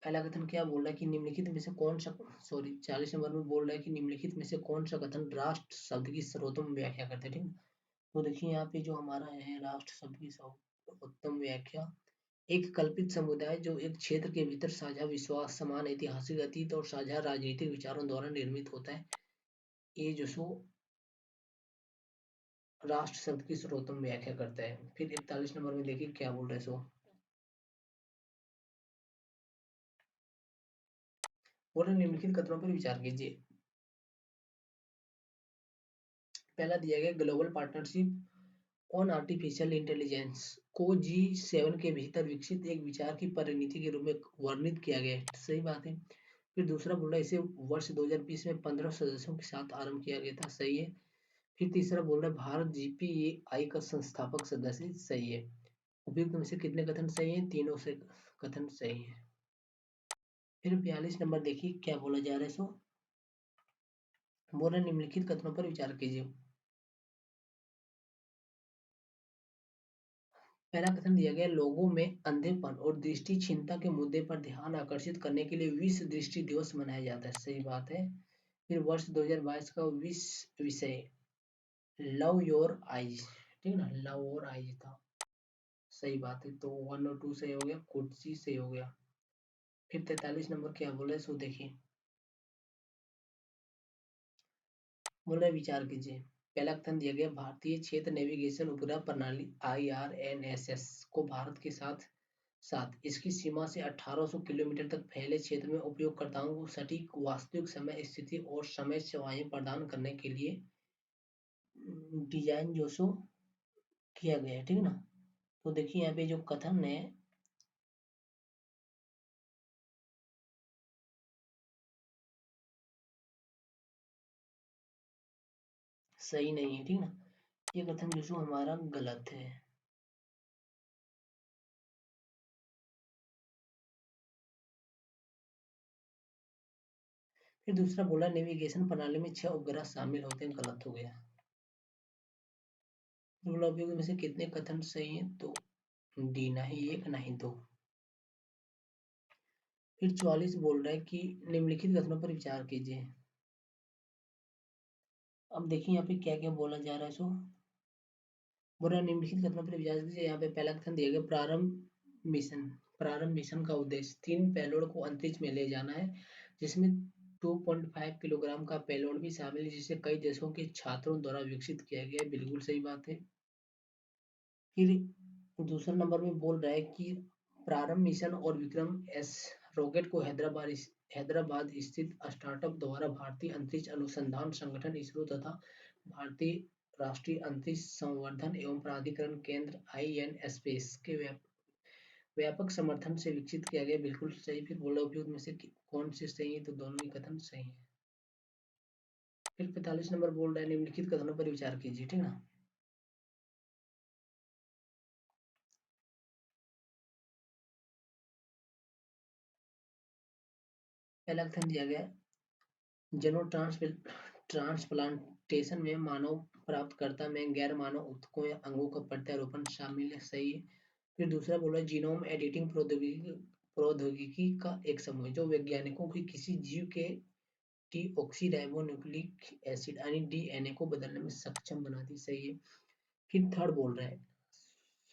पहला कथन क्या बोल रहा है कि निम्नलिखित में से कौन सा, सॉरी 40 नंबर में बोल रहा है कि निम्नलिखित में से कौन सा कथन राष्ट्र शब्द की सर्वोत्तम व्याख्या करते हैं, ठीक है। तो देखिए यहाँ पे जो हमारा है राष्ट्र शब्द की सर्वोत्तम व्याख्या, एक कल्पित समुदाय जो एक क्षेत्र के भीतर साझा विश्वास, समान ऐतिहासिक अतीत और साझा राजनीतिक विचारों द्वारा निर्मित होता है, ये जो सो राष्ट्र शब्द की सर्वोत्तम व्याख्या करता है। फिर 41 नंबर में देखिए क्या बोल रहे सो, बोल रहे निम्नलिखित कथनों पर विचार कीजिए। पहला दिया गया global partnership on artificial intelligence को G7 के भीतर विकसित एक विचार की परिणति के रूप में वर्णित किया गया है, सही बात है। फिर दूसरा बोल रहा है इसे वर्ष 2020 में 15 सदस्यों के साथ आरंभ किया गया था, सही है। फिर तीसरा बोल रहा है भारत जीपीएआई का संस्थापक सदस्य, सही है। उपयुक्त में से कितने कथन सही हैं? तीनों से कथन सही है। फिर 42 नंबर देखिए क्या बोला जा रहा है। सो बोल रहे निम्नलिखित कथनों पर विचार कीजिए। पहला कथन दिया गया लोगों में अंधेपन और दृष्टि क्षीणता के मुद्दे पर ध्यान आकर्षित करने के लिए विश्व दृष्टि दिवस मनाया जाता है, सही बात है। फिर वर्ष 2022 का विश्व विषय लव योर आईज, ठीक है ना, लव और आईज था, सही बात है। तो 1 और 2 सही हो गया, कुर्सी सही हो गया। फिर 43 नंबर क्या बोले सो देखिए। बोल रहे विचार कीजिए। पहला कथन दिया गया भारतीय क्षेत्र नेविगेशन उपग्रह प्रणाली IRNSS को भारत के साथ साथ इसकी सीमा से 1800 किलोमीटर तक फैले क्षेत्र में उपयोगकर्ताओं को सटीक वास्तविक समय स्थिति और समय सेवाएं प्रदान करने के लिए डिजाइन जो सो किया गया है, ठीक है ना। तो देखिए यहाँ पे जो कथन है सही नहीं है, ठीक है ना, ये कथन जो सो हमारा गलत है। फिर दूसरा बोला नेविगेशन प्रणाली में 6 उपग्रह शामिल होते हैं, गलत हो गया। उपयोग में से कितने कथन सही हैं? तो डी, ना ही एक ना ही दो। फिर 44 बोल रहा है कि निम्नलिखित कथनों पर विचार कीजिए। अब देखिए यहाँ पे क्या क्या बोला जा रहा है। सो बोला निम्नलिखित कथनों पर विचार कीजिए। यहाँ पे पहला कथन दिया गया प्रारंभ मिशन का उद्देश्य 3 पेलोड को अंतरिक्ष में ले जाना है, जिसमें 2.5 किलोग्राम का पेलोड भी शामिल है, जिसे कई देशों के छात्रों द्वारा विकसित किया गया है, बिल्कुल सही बात है। फिर दूसरा नंबर में बोल रहा है कि प्रारंभ मिशन और विक्रम एस रॉकेट को हैदराबाद स्थित स्टार्टअप द्वारा भारतीय अंतरिक्ष अनुसंधान संगठन इसरो तथा भारतीय राष्ट्रीय अंतरिक्ष संवर्धन एवं प्राधिकरण केंद्र INSpace के व्यापक समर्थन से विकसित किया गया, बिल्कुल सही। फिर बोला उपयुक्त में से कौन से सही है? तो दोनों ही कथन सही है। फिर 45 नंबर बोल रहा है निम्नलिखित कथनों पर विचार कीजिए, ठीक है ना। पहला कथन दिया गया जेनो ट्रांसप्लांटेशन में मानव प्राप्तकर्ता में गैर मानव ऊतकों या अंगों का प्रत्यारोपण शामिल है, सही है। फिर दूसरा बोला जीनोम एडिटिंग प्रौद्योगिकी का एक समूह है जो वैज्ञानिकों की किसी जीव के डीऑक्सीराइबोन्यूक्लिक एसिड यानी DNA को बदलने में सक्षम बनाती, सही है। फिर थर्ड बोल रहा है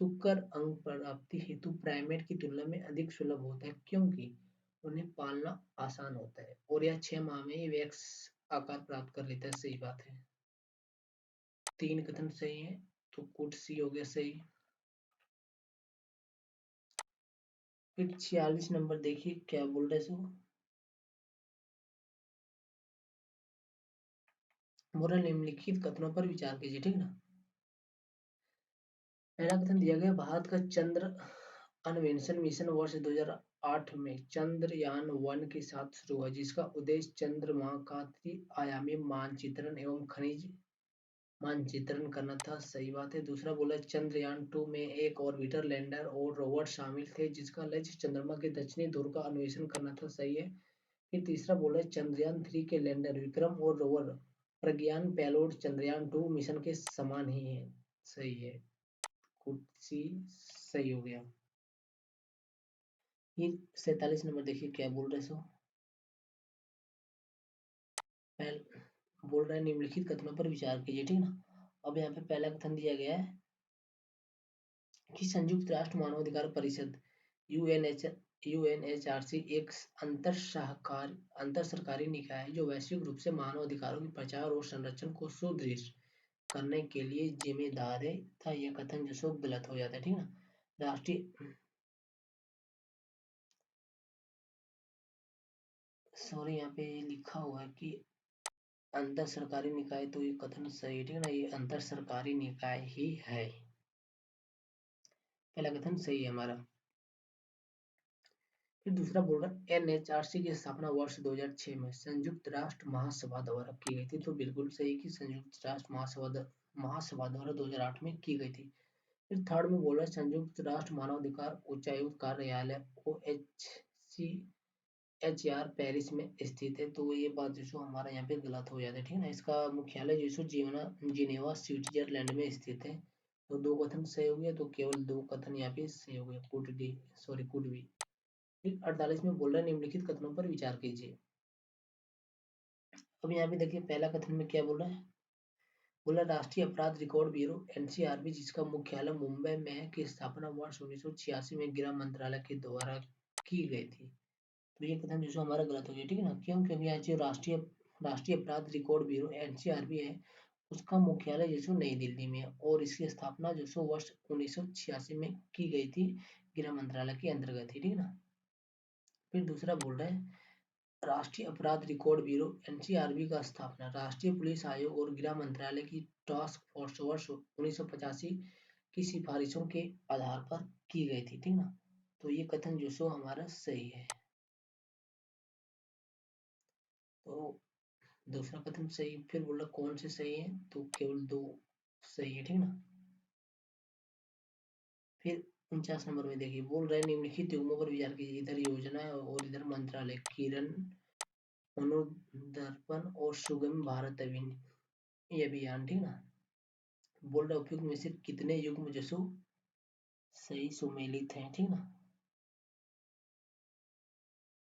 शुक्र अंग प्राप्ति हेतु प्राइमेट की तुलना में अधिक सुलभ होता है, क्योंकि उन्हें पालना आसान होता है और यह 6 माह में ही वैक्स आकार प्राप्त कर लेता है, सही बात है। तीन कथन सही है, तो कुट सी हो गया सही। फिर 46 नंबर देखिए क्या बोल रहे सो। बोला निम्नलिखित कथनों पर विचार कीजिए, ठीक है ना। पहला कथन दिया गया भारत का चंद्र अन्वेषण मिशन वर्ष 2008 में चंद्रयान 1 के साथ शुरू हुआ, जिसका उद्देश्य चंद्रमा का त्रि-आयामी मानचित्रण एवं खनिज मानचित्रण करना था, सही बात है। दूसरा बोला चंद्रयान 2 में एक ऑर्बिटर लैंडर और रोवर शामिल थे, जिसका लक्ष्य चंद्रमा के दक्षिणी ध्रुव का अन्वेषण करना था, सही है। फिर तीसरा बोला चंद्रयान 3 के लैंडर विक्रम और रोवर प्रज्ञान पेलोड चंद्रयान 2 मिशन के समान ही है, सही है। कुर्सी सही हो गया। ये 47 नंबर देखिए क्या बोल रहे सो। पहल बोल रहे हैं निम्नलिखित कथनों पर विचार कीजिए, ठीक ना। अब यहाँ पे पहला कथन दिया गया है कि संयुक्त राष्ट्र मानवाधिकार परिषद UNHRC एक अंतर सरकारी निकाय है जो वैश्विक रूप से मानवाधिकारों के प्रचार और संरक्षण को सुदृढ़ करने के लिए जिम्मेदार है, था। यह कथन जो सो गलत हो जाता है, ठीक ना। राष्ट्रीय सॉरी यहाँ पे लिखा हुआ है कि अंतर सरकारी निकाय, तो ये कथन सही है, ठीक है ना, ये अंतर सरकारी निकाय ही है। पहला कथन सही है हमारा। फिर दूसरा बोल रहा है एनएचआरसी की स्थापना वर्ष 2006 में संयुक्त राष्ट्र महासभा द्वारा की गई थी। तो बिल्कुल सही कि संयुक्त राष्ट्र महासभा द्वारा 2008 में की गई थी। फिर थर्ड में बोल रहा है संयुक्त राष्ट्र मानवाधिकार उच्चायुक्त कार्यालय OHCHR पेरिस में स्थित है। तो ये बात जो हमारा यहाँ पे गलत हो जाता है, ठीक है ना। इसका मुख्यालय जो जिनेवा स्विट्जरलैंड में स्थित है। तो दो कथन सही हो गया, तो केवल दो कथन यहाँ पे सही हो गया, कुड बी। फिर 48 में बोल रहा है निम्नलिखित कथनों पर विचार कीजिए। अब यहाँ पे देखिए पहला कथन में क्या बोल रहा है, बोला राष्ट्रीय अपराध रिकॉर्ड ब्यूरो एनसीआरबी जिसका मुख्यालय मुंबई में है की स्थापना वर्ष 1986 में गृह मंत्रालय के द्वारा की गई थी। तो ये कथन जो हमारा गलत हो गया, ठीक है ना। क्यों? क्योंकि यहाँ जो राष्ट्रीय अपराध रिकॉर्ड ब्यूरो एनसीआरबी है उसका मुख्यालय जो नई दिल्ली में है और इसकी स्थापना जो वर्ष 1986 में की गई थी, गृह मंत्रालय के अंतर्गत ही, ठीक है ना। फिर दूसरा बोल रहा है राष्ट्रीय अपराध रिकॉर्ड ब्यूरो एनसीआरबी का स्थापना राष्ट्रीय पुलिस आयोग और गृह मंत्रालय की टास्क फोर्स वर्ष 1985 की सिफारिशों के आधार पर की गई थी, ठीक ना। तो ये कथन जो हमारा सही है। तो दूसरा कथन सही। फिर बोला कौन से सही है, तो केवल दो सही है, ठीक ना। फिर 49 नंबर में देखिए बोल रहे निम्नलिखित युग्मों पर विचार कीजिए, इधर योजना और इधर मंत्रालय, किरण मनोदर्पण और सुगम भारत अभियान, ठीक ना। बोल रहा उपयुक्त में से कितने युग्म जसो सही सुमेलित हैं, ठीक ना।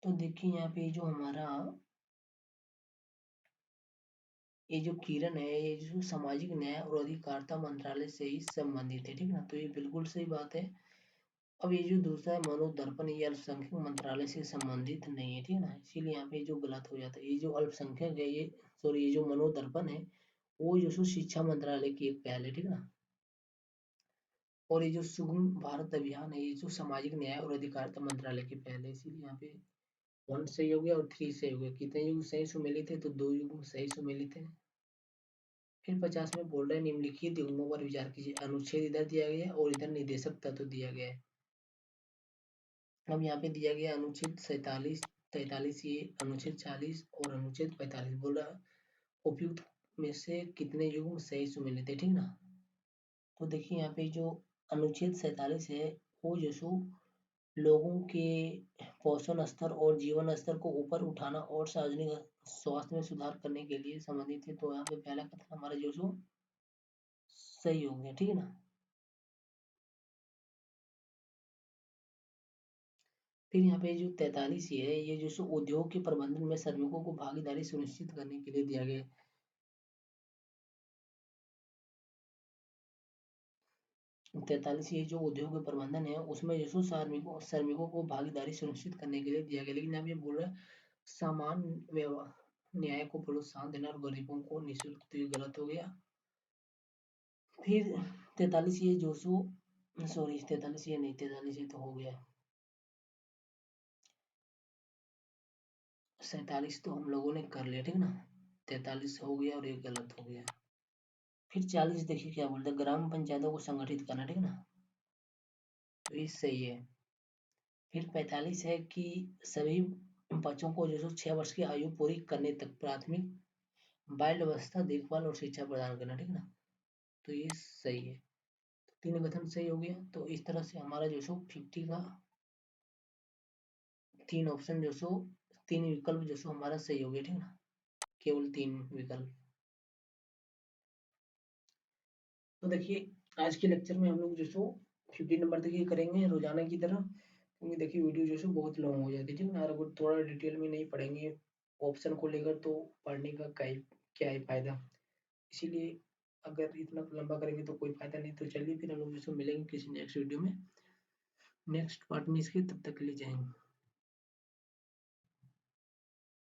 तो देखिए यहाँ पे जो हमारा ये जो किरण है ये जो सामाजिक न्याय और अधिकारिता मंत्रालय से ही संबंधित है, ठीक ना। तो ये बिल्कुल सही बात है। अब ये जो दूसरा है मनोदर्पण, ये अल्पसंख्यक मंत्रालय से संबंधित नहीं है, ठीक ना। इसीलिए यहाँ पे जो गलत हो जाता है, ये जो अल्पसंख्यक है ये सॉरी ये जो मनोदर्पण है वो जो शिक्षा मंत्रालय की एक पहल है, ठीक ना। और ये जो सुगम भारत अभियान है ये जो सामाजिक न्याय और अधिकारिता मंत्रालय की पहल है। इसीलिए यहाँ पे 1 सही हो गया और 3 सही हो गया। कितने युग सही सुमेलित है, तो 2 युग सही सुमेलित है। फिर 50 में बोल रहे हैं निम्नलिखित युग्मों पर विचार कीजिए। अनुच्छेद इधर दिया गया है और इधर निर्देशक तत्व दिया गया है। अब यहाँ पे दिया गया अनुच्छेद 47, 43 ये, अनुच्छेद 40 और अनुच्छेद 45। बोल रहा उपयुक्त में से कितने युग्म सही सुमेलित है, ठीक ना। तो देखिए यहाँ पे जो अनुच्छेद 47 है वो जो लोगों के पोषण स्तर और जीवन स्तर को ऊपर उठाना और सार्वजनिक स्वास्थ्य में सुधार करने के लिए संबंधित है। तो यहाँ पे पहला कथन हमारा जो सही हो गया, ठीक है ना। फिर यहाँ पे जो 43 ये है ये जो उद्योग के प्रबंधन में श्रमिकों को भागीदारी सुनिश्चित करने के लिए दिया गया है। 43 ये जो उद्योग के प्रबंधन है उसमें जो श्रमिकों को भागीदारी सुनिश्चित करने के लिए दिया गया। लेकिन यहाँ पे बोल रहा है समान व्यवहार न्याय को प्रोत्साहन देना और गरीबों को निःशुल्क, तो ये गलत हो गया। फिर 43 ये जो सॉरी 43 ये नहीं, 43 ये तो हो गया। 47 तो हम लोगों ने कर लिया, ठीक ना। 43 हो गया और ये गलत हो गया। फिर 40 देखिए क्या बोलते हैं, ग्राम पंचायतों को संगठित करना, ठीक ना। तो ये सही है। फिर 45 है कि सभी बच्चों को जो 6 वर्ष की आयु पूरी करने तक प्राथमिक बाल अवस्था देखभाल और शिक्षा प्रदान करना, ठीक ना। तो ये सही है। तो 3 कथन सही हो गया। तो इस तरह से हमारा जो 50 का 3 ऑप्शन जो 3 विकल्प जो हमारा सही हो गया, ठीक ना। केवल 3 विकल्प। तो देखिए आज के लेक्चर में हम लोग जो 50 नंबर तक ये करेंगे रोजाना की तरह, क्योंकि देखिए वीडियो जो बहुत लॉन्ग हो जाती है, ठीक ना। अगर थोड़ा डिटेल में नहीं पढ़ेंगे ऑप्शन को लेकर तो पढ़ने का क्या है फायदा। इसीलिए अगर इतना लंबा करेंगे तो कोई फायदा नहीं। तो चलिए फिर हम लोग मिलेंगे किसी नेक्स्ट वीडियो में, नेक्स्ट पार्ट में इसके, तब तक के लिए जय हिंद।